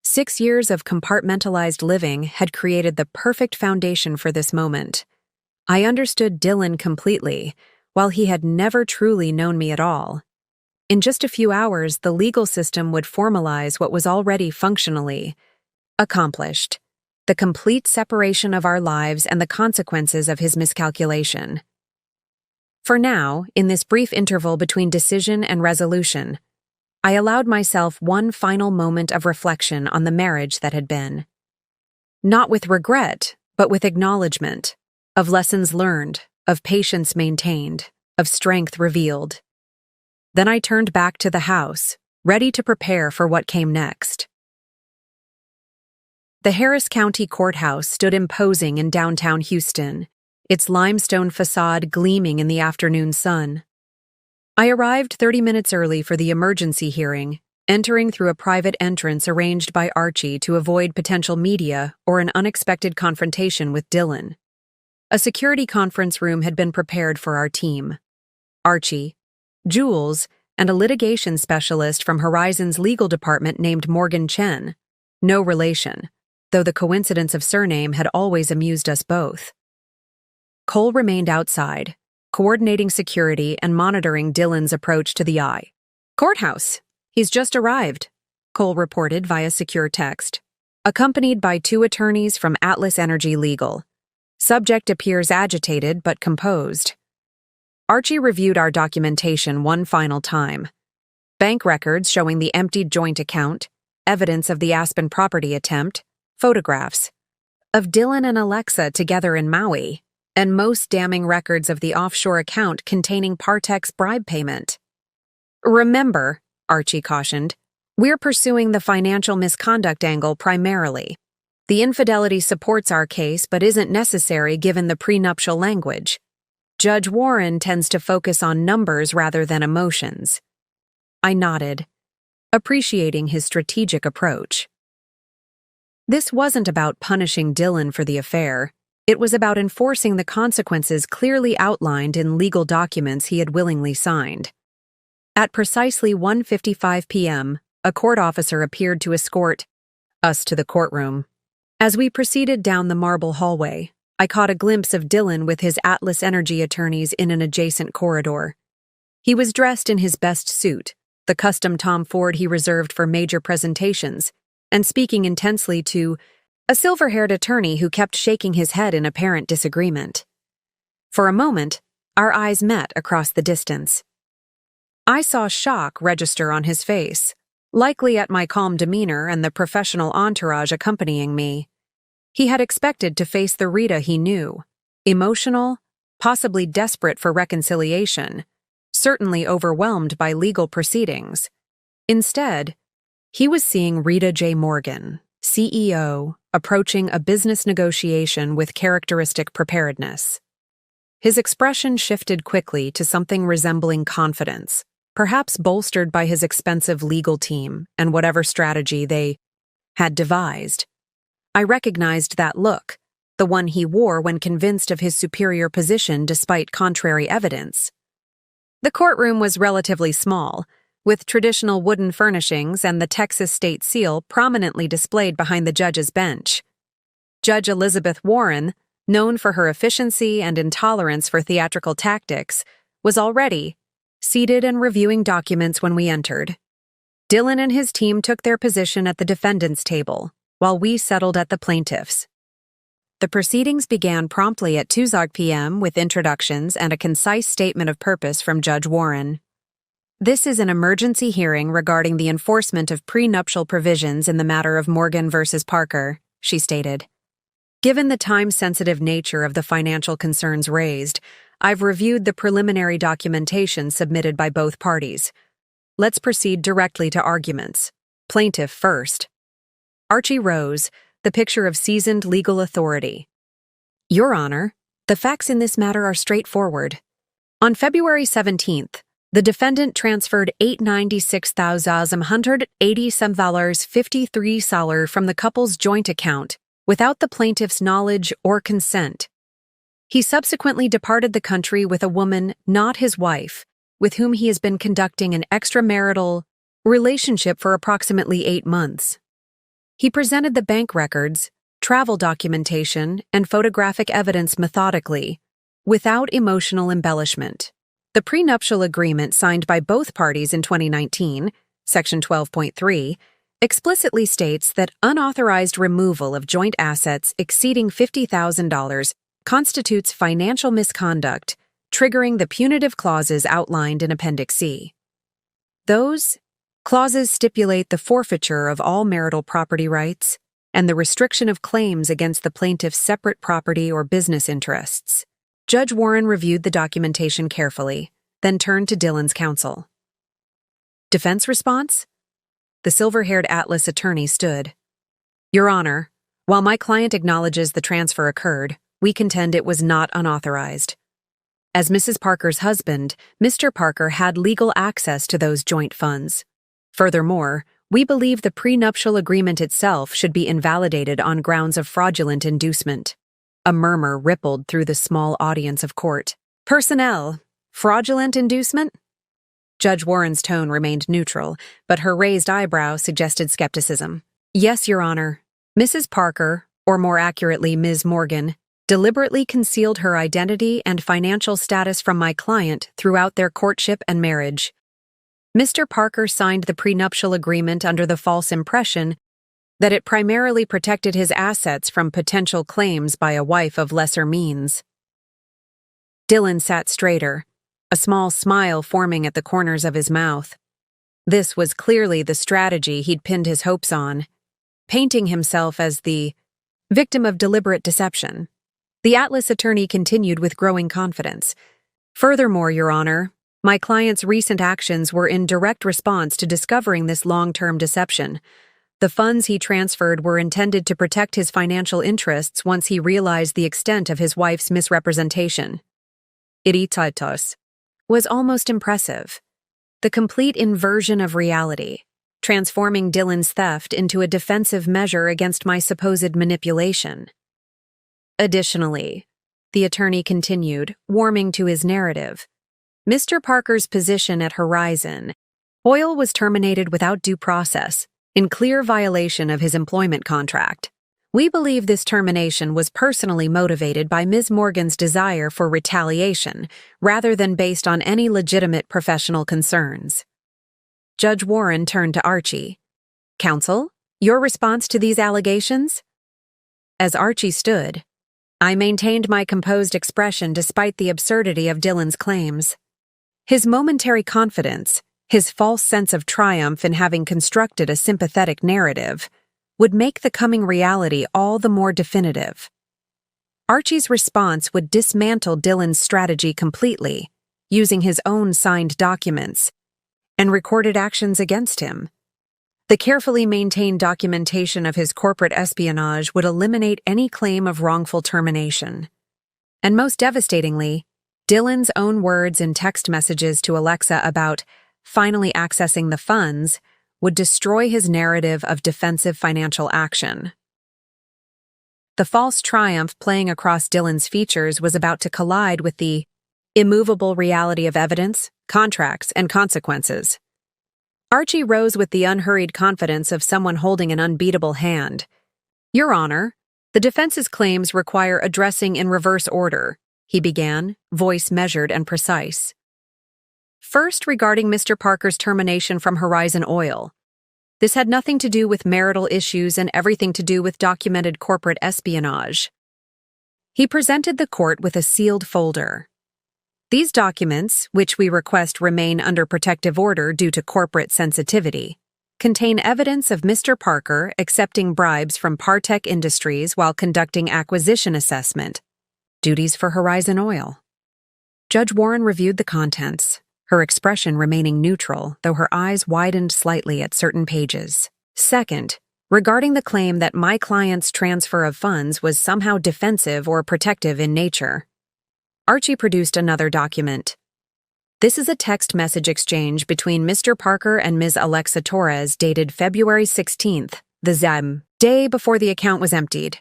6 years of compartmentalized living had created the perfect foundation for this moment. I understood Dylan completely, while he had never truly known me at all. In just a few hours, the legal system would formalize what was already functionally accomplished: the complete separation of our lives and the consequences of his miscalculation. For now, in this brief interval between decision and resolution, I allowed myself one final moment of reflection on the marriage that had been. Not with regret, but with acknowledgement, of lessons learned, of patience maintained, of strength revealed. Then I turned back to the house, ready to prepare for what came next. The Harris County Courthouse stood imposing in downtown Houston, its limestone facade gleaming in the afternoon sun. I arrived 30 minutes early for the emergency hearing, entering through a private entrance arranged by Archie to avoid potential media or an unexpected confrontation with Dylan. A security conference room had been prepared for our team. Archie, Jules, and a litigation specialist from Horizon's legal department named Morgan Chen. No relation, though the coincidence of surname had always amused us both. Cole remained outside, coordinating security and monitoring Dylan's approach to the eye. "Courthouse. He's just arrived," Cole reported via secure text, accompanied by 2 attorneys from Atlas Energy Legal. Subject appears agitated but composed. Archie reviewed our documentation one final time. Bank records showing the emptied joint account, evidence of the Aspen property attempt, photographs of Dylan and Alexa together in Maui, and most damning records of the offshore account containing Partek's bribe payment. "Remember," Archie cautioned, "we're pursuing the financial misconduct angle primarily. The infidelity supports our case but isn't necessary given the prenuptial language. Judge Warren tends to focus on numbers rather than emotions." I nodded, appreciating his strategic approach. This wasn't about punishing Dylan for the affair. It was about enforcing the consequences clearly outlined in legal documents he had willingly signed. At precisely 1:55 p.m., a court officer appeared to escort us to the courtroom. As we proceeded down the marble hallway, I caught a glimpse of Dylan with his Atlas Energy attorneys in an adjacent corridor. He was dressed in his best suit, the custom Tom Ford he reserved for major presentations, and speaking intensely to a silver-haired attorney who kept shaking his head in apparent disagreement. For a moment, our eyes met across the distance. I saw shock register on his face, likely at my calm demeanor and the professional entourage accompanying me. He had expected to face the Rita he knew, emotional, possibly desperate for reconciliation, certainly overwhelmed by legal proceedings. Instead, he was seeing Rita J. Morgan, CEO, approaching a business negotiation with characteristic preparedness. His expression shifted quickly to something resembling confidence, perhaps bolstered by his expensive legal team and whatever strategy they had devised. I recognized that look, the one he wore when convinced of his superior position despite contrary evidence. The courtroom was relatively small, with traditional wooden furnishings and the Texas state seal prominently displayed behind the judge's bench. Judge Elizabeth Warren, known for her efficiency and intolerance for theatrical tactics, was already seated and reviewing documents when we entered. Dylan and his team took their position at the defendant's table, while we settled at the plaintiff's. The proceedings began promptly at 2 p.m. with introductions and a concise statement of purpose from Judge Warren. "This is an emergency hearing regarding the enforcement of prenuptial provisions in the matter of Morgan versus Parker," she stated. Given the time-sensitive nature of the financial concerns raised, I've reviewed the preliminary documentation submitted by both parties. Let's proceed directly to arguments. Plaintiff first. Archie rose, the picture of seasoned legal authority. Your Honor, the facts in this matter are straightforward. On February 17th, the defendant transferred $896,187.53 from the couple's joint account without the plaintiff's knowledge or consent. He subsequently departed the country with a woman not his wife, with whom he has been conducting an extramarital relationship for approximately 8 months. He presented the bank records, travel documentation, and photographic evidence methodically, without emotional embellishment. The prenuptial agreement signed by both parties in 2019, Section 12.3, explicitly states that unauthorized removal of joint assets exceeding $50,000 constitutes financial misconduct, triggering the punitive clauses outlined in Appendix C. Those clauses stipulate the forfeiture of all marital property rights and the restriction of claims against the plaintiff's separate property or business interests. Judge Warren reviewed the documentation carefully, then turned to Dylan's counsel. Defense response? The silver-haired Atlas attorney stood. Your Honor, while my client acknowledges the transfer occurred, we contend it was not unauthorized. As Mrs. Parker's husband, Mr. Parker had legal access to those joint funds. Furthermore, we believe the prenuptial agreement itself should be invalidated on grounds of fraudulent inducement. A murmur rippled through the small audience of court. Personnel, fraudulent inducement? Judge Warren's tone remained neutral, but her raised eyebrow suggested skepticism. Yes, Your Honor. Mrs. Parker, or more accurately Ms. Morgan, deliberately concealed her identity and financial status from my client throughout their courtship and marriage. Mr. Parker signed the prenuptial agreement under the false impression that it primarily protected his assets from potential claims by a wife of lesser means. Dylan sat straighter, a small smile forming at the corners of his mouth. This was clearly the strategy he'd pinned his hopes on, painting himself as the victim of deliberate deception. The Atlas attorney continued with growing confidence. Furthermore, Your Honor, my client's recent actions were in direct response to discovering this long-term deception. The funds he transferred were intended to protect his financial interests once he realized the extent of his wife's misrepresentation. Iritos was almost impressive. The complete inversion of reality, transforming Dylan's theft into a defensive measure against my supposed manipulation. Additionally, the attorney continued, warming to his narrative, Mr. Parker's position at Horizon Oil was terminated without due process, in clear violation of his employment contract. We believe this termination was personally motivated by Ms. Morgan's desire for retaliation, rather than based on any legitimate professional concerns. Judge Warren turned to Archie. Counsel, your response to these allegations? As Archie stood, I maintained my composed expression despite the absurdity of Dylan's claims. His momentary confidence, his false sense of triumph in having constructed a sympathetic narrative, would make the coming reality all the more definitive. Archie's response would dismantle Dylan's strategy completely, using his own signed documents and recorded actions against him. The carefully maintained documentation of his corporate espionage would eliminate any claim of wrongful termination. And most devastatingly, Dylan's own words in text messages to Alexa about finally accessing the funds would destroy his narrative of defensive financial action. The false triumph playing across Dylan's features was about to collide with the immovable reality of evidence, contracts, and consequences. Archie rose with the unhurried confidence of someone holding an unbeatable hand. Your Honor, the defense's claims require addressing in reverse order, he began, voice measured and precise. First, regarding Mr. Parker's termination from Horizon Oil. This had nothing to do with marital issues and everything to do with documented corporate espionage. He presented the court with a sealed folder. These documents, which we request remain under protective order due to corporate sensitivity, contain evidence of Mr. Parker accepting bribes from Partech Industries while conducting acquisition assessment duties for Horizon Oil. Judge Warren reviewed the contents, her expression remaining neutral, though her eyes widened slightly at certain pages. Second, regarding the claim that my client's transfer of funds was somehow defensive or protective in nature. Archie produced another document. This is a text message exchange between Mr. Parker and Ms. Alexa Torres dated February 16th, the day before the account was emptied.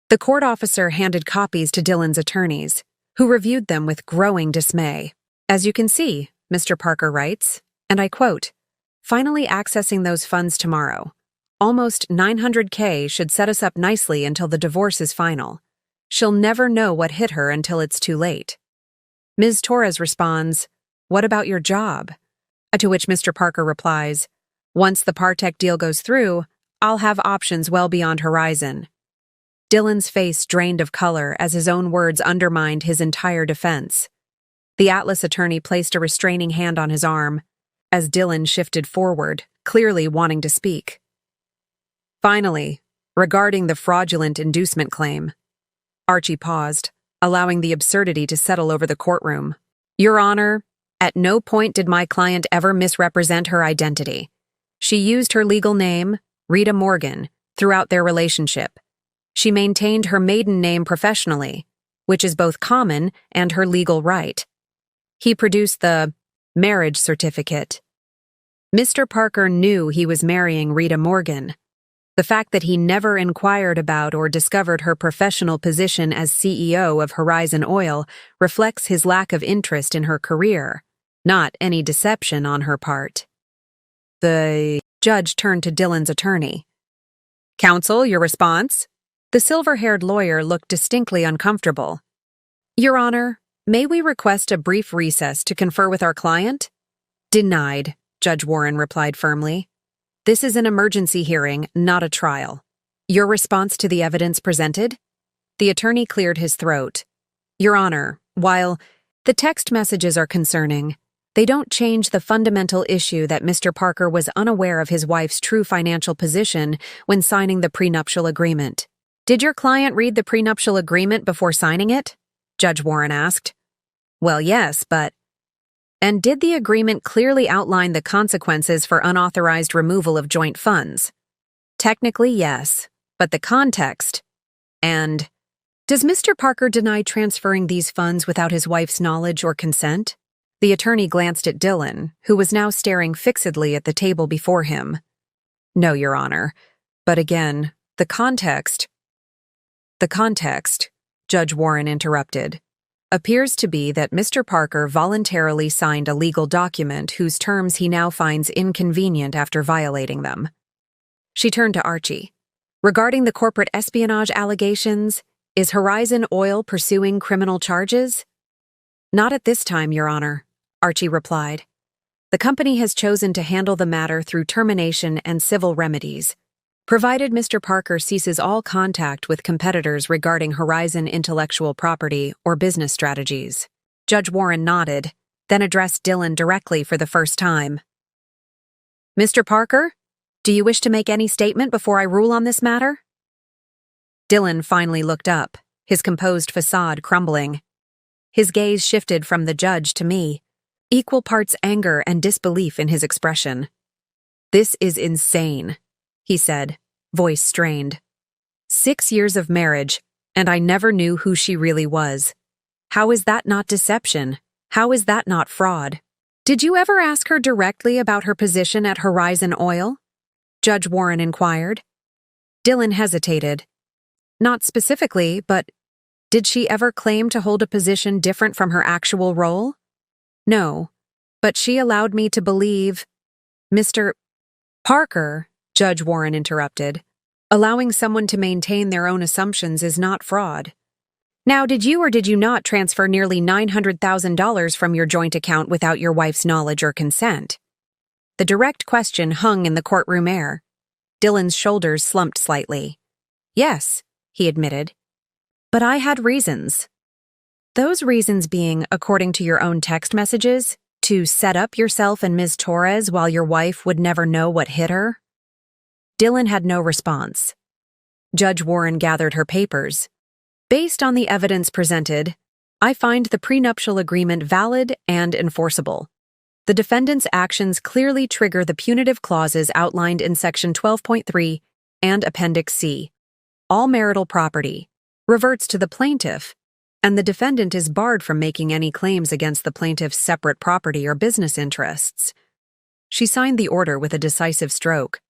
The court officer handed copies to Dylan's attorneys, who reviewed them with growing dismay. As you can see, Mr. Parker writes, and I quote, "Finally accessing those funds tomorrow. Almost $900K should set us up nicely until the divorce is final. She'll never know what hit her until it's too late." Ms. Torres responds, "What about your job?" To which Mr. Parker replies, "Once the Partech deal goes through, I'll have options well beyond Horizon." Dylan's face drained of color as his own words undermined his entire defense. The Atlas attorney placed a restraining hand on his arm, as Dylan shifted forward, clearly wanting to speak. Finally, regarding the fraudulent inducement claim, Archie paused, allowing the absurdity to settle over the courtroom. "Your Honor, at no point did my client ever misrepresent her identity. She used her legal name, Rita Morgan, throughout their relationship. She maintained her maiden name professionally, which is both common and her legal right." He produced the marriage certificate. Mr. Parker knew he was marrying Rita Morgan. The fact that he never inquired about or discovered her professional position as CEO of Horizon Oil reflects his lack of interest in her career, not any deception on her part. The judge turned to Dylan's attorney. "Counsel, your response?" The silver-haired lawyer looked distinctly uncomfortable. "Your Honor, may we request a brief recess to confer with our client?" "Denied," Judge Warren replied firmly. "This is an emergency hearing, not a trial. Your response to the evidence presented?" The attorney cleared his throat. "Your Honor, while the text messages are concerning, they don't change the fundamental issue that Mr. Parker was unaware of his wife's true financial position when signing the prenuptial agreement." "Did your client read the prenuptial agreement before signing it?" Judge Warren asked. "Well, yes, but—" "And did the agreement clearly outline the consequences for unauthorized removal of joint funds?" "Technically, yes, but the context—" "And does Mr. Parker deny transferring these funds without his wife's knowledge or consent?" The attorney glanced at Dylan, who was now staring fixedly at the table before him. "No, Your Honor. But again, the context—" "The context," Judge Warren interrupted, "appears to be that Mr. Parker voluntarily signed a legal document whose terms he now finds inconvenient after violating them." She turned to Archie. "Regarding the corporate espionage allegations, is Horizon Oil pursuing criminal charges?" "Not at this time, Your Honor," Archie replied. "The company has chosen to handle the matter through termination and civil remedies, provided Mr. Parker ceases all contact with competitors regarding Horizon intellectual property or business strategies." Judge Warren nodded, then addressed Dylan directly for the first time. "Mr. Parker, do you wish to make any statement before I rule on this matter?" Dylan finally looked up, his composed facade crumbling. His gaze shifted from the judge to me, equal parts anger and disbelief in his expression. "This is insane," he said, voice strained. 6 years of marriage, and I never knew who she really was. How is that not deception? How is that not fraud? "Did you ever ask her directly about her position at Horizon Oil?" Judge Warren inquired. Dylan hesitated. "Not specifically, but did she ever claim to hold a position different from her actual role?" "No, but she allowed me to believe—" "Mr. Parker," Judge Warren interrupted, "allowing someone to maintain their own assumptions is not fraud. Now, did you or did you not transfer nearly $900,000 from your joint account without your wife's knowledge or consent?" The direct question hung in the courtroom air. Dylan's shoulders slumped slightly. "Yes," he admitted. "But I had reasons." "Those reasons being, according to your own text messages, to set up yourself and Ms. Torres while your wife would never know what hit her?" Dylan had no response. Judge Warren gathered her papers. "Based on the evidence presented, I find the prenuptial agreement valid and enforceable. The defendant's actions clearly trigger the punitive clauses outlined in Section 12.3 and Appendix C. All marital property reverts to the plaintiff, and the defendant is barred from making any claims against the plaintiff's separate property or business interests. She signed the order with a decisive stroke.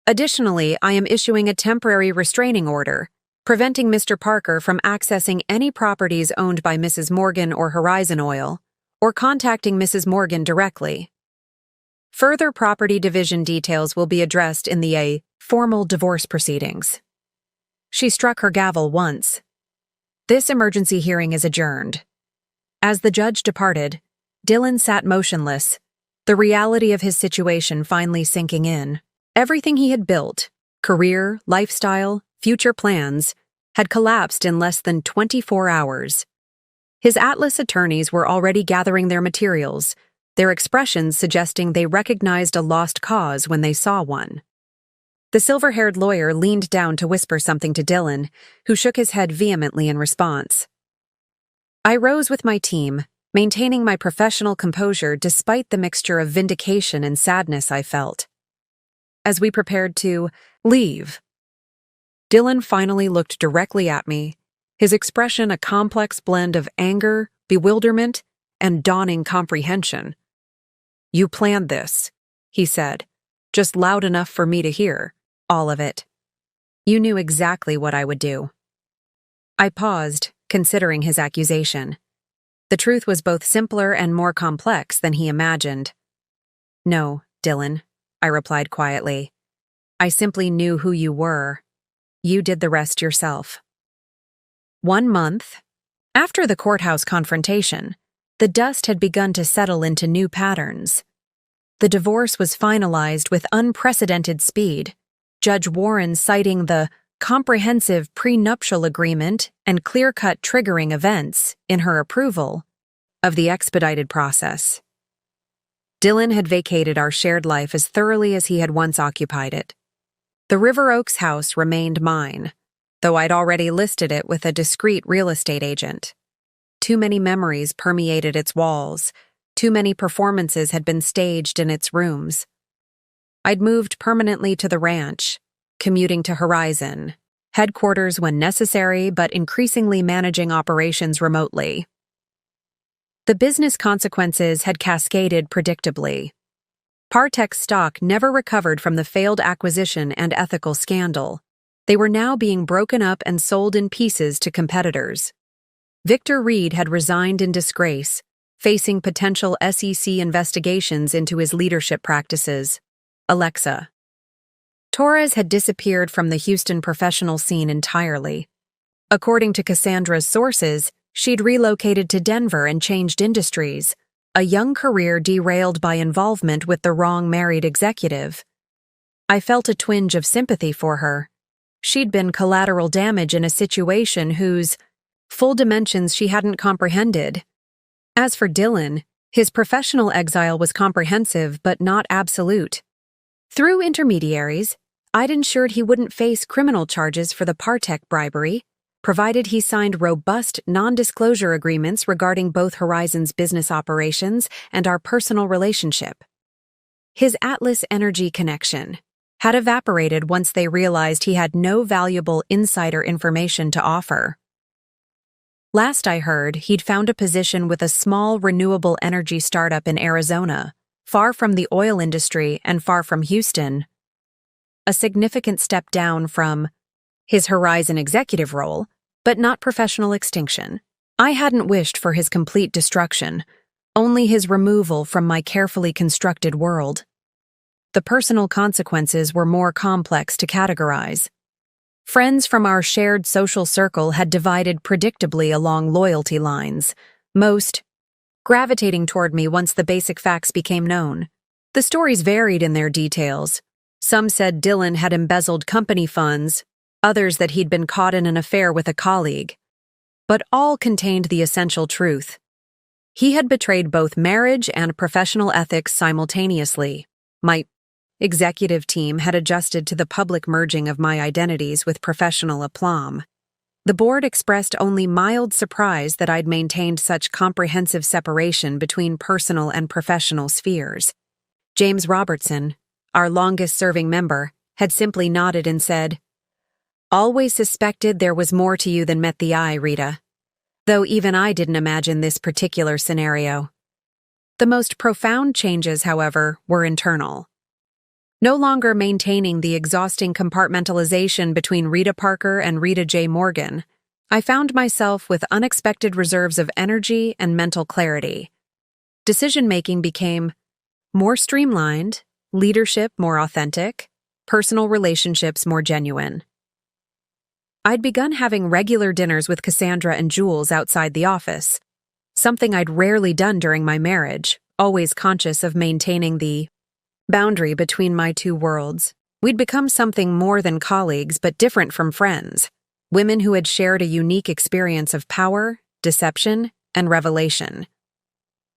Additionally, I am issuing a temporary restraining order, preventing Mr. Parker from accessing any properties owned by Mrs. Morgan or Horizon Oil, or contacting Mrs. Morgan directly. Further property division details will be addressed in the formal divorce proceedings. She struck her gavel once. This emergency hearing is adjourned. As the judge departed, Dylan sat motionless, the reality of his situation finally sinking in. Everything he had built, career, lifestyle, future plans, had collapsed in less than 24 hours. His Atlas attorneys were already gathering their materials, their expressions suggesting they recognized a lost cause when they saw one. The silver-haired lawyer leaned down to whisper something to Dylan, who shook his head vehemently in response. I rose with my team, maintaining my professional composure despite the mixture of vindication and sadness I felt. As we prepared to leave, Dylan finally looked directly at me, his expression a complex blend of anger, bewilderment, and dawning comprehension. You planned this, he said, just loud enough for me to hear, all of it. You knew exactly what I would do. I paused, considering his accusation. The truth was both simpler and more complex than he imagined. No, Dylan, I replied quietly. I simply knew who you were. You did the rest yourself. 1 month after the courthouse confrontation, the dust had begun to settle into new patterns. The divorce was finalized with unprecedented speed, Judge Warren citing the comprehensive prenuptial agreement and clear-cut triggering events in her approval of the expedited process. Dylan had vacated our shared life as thoroughly as he had once occupied it. The River Oaks house remained mine, though I'd already listed it with a discreet real estate agent. Too many memories permeated its walls, too many performances had been staged in its rooms. I'd moved permanently to the ranch, commuting to Horizon, headquarters when necessary but increasingly managing operations remotely. The business consequences had cascaded predictably. Partech's stock never recovered from the failed acquisition and ethical scandal. They were now being broken up and sold in pieces to competitors. Victor Reed had resigned in disgrace, facing potential SEC investigations into his leadership practices. Alexa. Torres had disappeared from the Houston professional scene entirely. According to Cassandra's sources, she'd relocated to Denver and changed industries, a young career derailed by involvement with the wrong married executive. I felt a twinge of sympathy for her. She'd been collateral damage in a situation whose full dimensions she hadn't comprehended. As for Dylan, his professional exile was comprehensive but not absolute. Through intermediaries, I'd ensured he wouldn't face criminal charges for the Partech bribery, provided he signed robust non-disclosure agreements regarding both Horizon's business operations and our personal relationship. His Atlas Energy connection had evaporated once they realized he had no valuable insider information to offer. Last I heard, he'd found a position with a small renewable energy startup in Arizona, far from the oil industry and far from Houston. A significant step down from his Horizon executive role, but not professional extinction. I hadn't wished for his complete destruction, only his removal from my carefully constructed world. The personal consequences were more complex to categorize. Friends from our shared social circle had divided predictably along loyalty lines, most gravitating toward me once the basic facts became known. The stories varied in their details. Some said Dylan had embezzled company funds, others that he'd been caught in an affair with a colleague. But all contained the essential truth. He had betrayed both marriage and professional ethics simultaneously. My executive team had adjusted to the public merging of my identities with professional aplomb. The board expressed only mild surprise that I'd maintained such comprehensive separation between personal and professional spheres. James Robertson, our longest-serving member, had simply nodded and said, "Always suspected there was more to you than met the eye, Rita." Though even I didn't imagine this particular scenario. The most profound changes, however, were internal. No longer maintaining the exhausting compartmentalization between Rita Parker and Rita J. Morgan, I found myself with unexpected reserves of energy and mental clarity. Decision-making became more streamlined, leadership more authentic, personal relationships more genuine. I'd begun having regular dinners with Cassandra and Jules outside the office, something I'd rarely done during my marriage, always conscious of maintaining the boundary between my two worlds. We'd become something more than colleagues but different from friends, women who had shared a unique experience of power, deception, and revelation.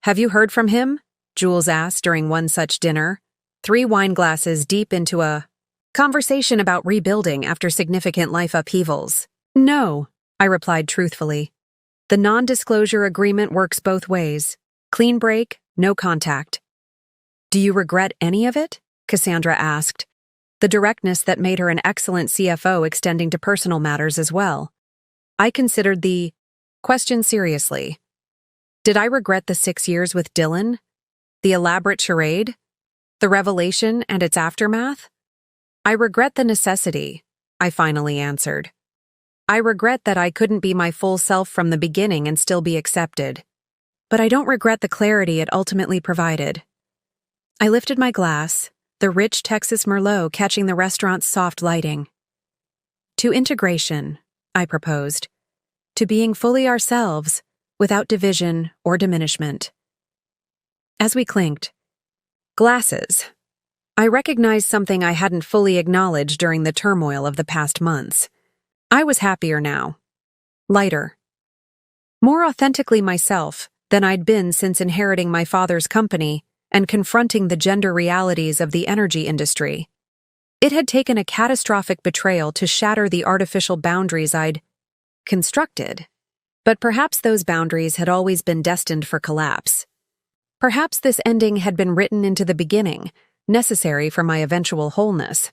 "Have you heard from him?" Jules asked during one such dinner, 3 wine glasses deep into a conversation about rebuilding after significant life upheavals. "No," I replied truthfully. "The non-disclosure agreement works both ways. Clean break, no contact." "Do you regret any of it?" Cassandra asked, the directness that made her an excellent CFO extending to personal matters as well. I considered the question seriously. Did I regret the 6 years with Dylan? The elaborate charade? The revelation and its aftermath? "I regret the necessity," I finally answered. "I regret that I couldn't be my full self from the beginning and still be accepted. But I don't regret the clarity it ultimately provided." I lifted my glass, the rich Texas Merlot catching the restaurant's soft lighting. "To integration," I proposed. "To being fully ourselves, without division or diminishment." As we clinked glasses, I recognized something I hadn't fully acknowledged during the turmoil of the past months. I was happier now. Lighter. More authentically myself than I'd been since inheriting my father's company and confronting the gender realities of the energy industry. It had taken a catastrophic betrayal to shatter the artificial boundaries I'd constructed. But perhaps those boundaries had always been destined for collapse. Perhaps this ending had been written into the beginning, necessary for my eventual wholeness.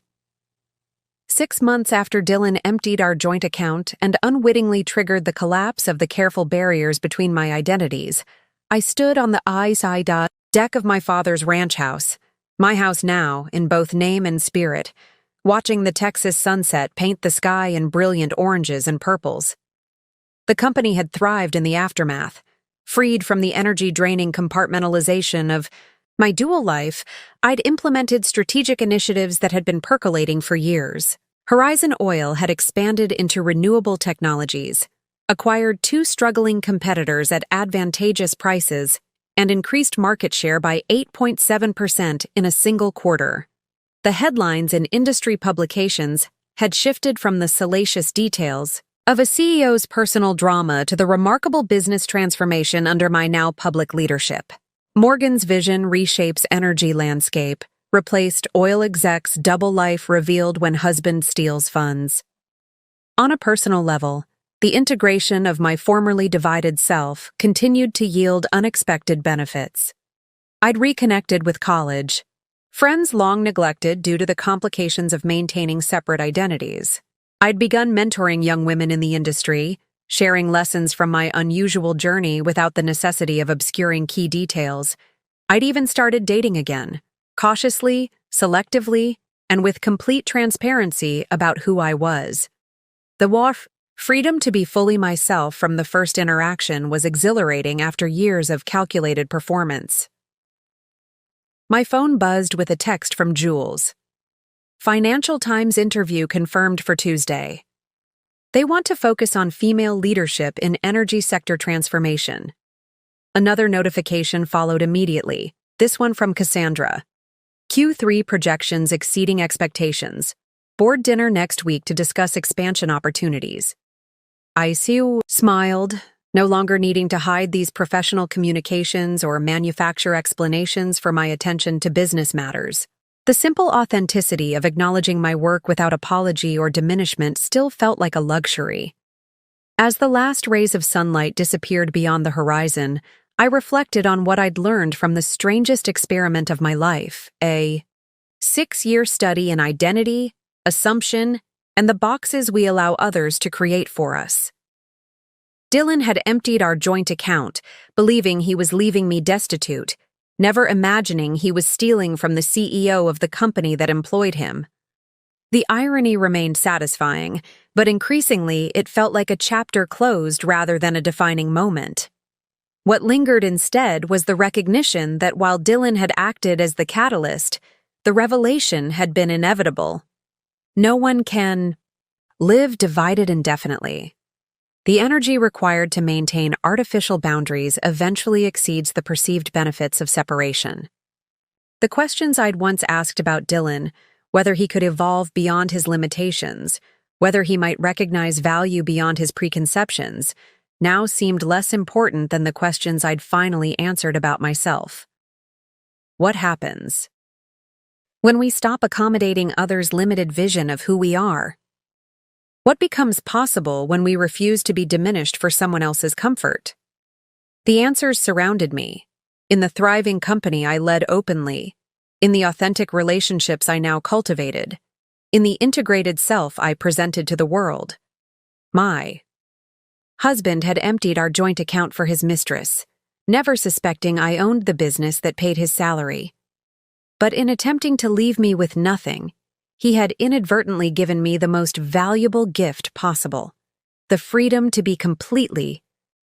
6 months after Dylan emptied our joint account and unwittingly triggered the collapse of the careful barriers between my identities, I stood on the side deck of my father's ranch house, my house now in both name and spirit, watching the Texas sunset paint the sky in brilliant oranges and purples. The company had thrived in the aftermath. Freed from the energy-draining compartmentalization of my dual life, I'd implemented strategic initiatives that had been percolating for years. Horizon Oil had expanded into renewable technologies, acquired 2 struggling competitors at advantageous prices, and increased market share by 8.7% in a single quarter. The headlines in industry publications had shifted from the salacious details of a CEO's personal drama to the remarkable business transformation under my now public leadership. Morgan's vision reshapes energy landscape, replaced oil exec's double life revealed when husband steals funds. On a personal level, the integration of my formerly divided self continued to yield unexpected benefits. I'd reconnected with college, friends long neglected due to the complications of maintaining separate identities. I'd begun mentoring young women in the industry, sharing lessons from my unusual journey without the necessity of obscuring key details. I'd even started dating again, cautiously, selectively, and with complete transparency about who I was. The freedom to be fully myself from the first interaction was exhilarating after years of calculated performance. My phone buzzed with a text from Jules. Financial Times interview confirmed for Tuesday. They want to focus on female leadership in energy sector transformation. Another notification followed immediately, this one from Cassandra. Q3 projections exceeding expectations. Board dinner next week to discuss expansion opportunities. I smiled, no longer needing to hide these professional communications or manufacture explanations for my attention to business matters. The simple authenticity of acknowledging my work without apology or diminishment still felt like a luxury. As the last rays of sunlight disappeared beyond the horizon, I reflected on what I'd learned from the strangest experiment of my life, a 6-year study in identity, assumption, and the boxes we allow others to create for us. Dylan had emptied our joint account, believing he was leaving me destitute, never imagining he was stealing from the CEO of the company that employed him. The irony remained satisfying, but increasingly it felt like a chapter closed rather than a defining moment. What lingered instead was the recognition that while Dylan had acted as the catalyst, the revelation had been inevitable. No one can live divided indefinitely. The energy required to maintain artificial boundaries eventually exceeds the perceived benefits of separation. The questions I'd once asked about Dylan, whether he could evolve beyond his limitations, whether he might recognize value beyond his preconceptions, now seemed less important than the questions I'd finally answered about myself. What happens when we stop accommodating others' limited vision of who we are? What becomes possible when we refuse to be diminished for someone else's comfort? The answers surrounded me, in the thriving company I led openly, in the authentic relationships I now cultivated, in the integrated self I presented to the world. My husband had emptied our joint account for his mistress, never suspecting I owned the business that paid his salary. But in attempting to leave me with nothing, he had inadvertently given me the most valuable gift possible, the freedom to be completely,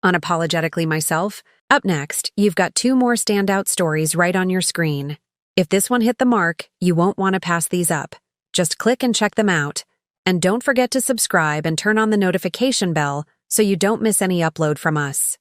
unapologetically myself. Up next, you've got 2 more standout stories right on your screen. If this one hit the mark, you won't want to pass these up. Just click and check them out. And don't forget to subscribe and turn on the notification bell so you don't miss any upload from us.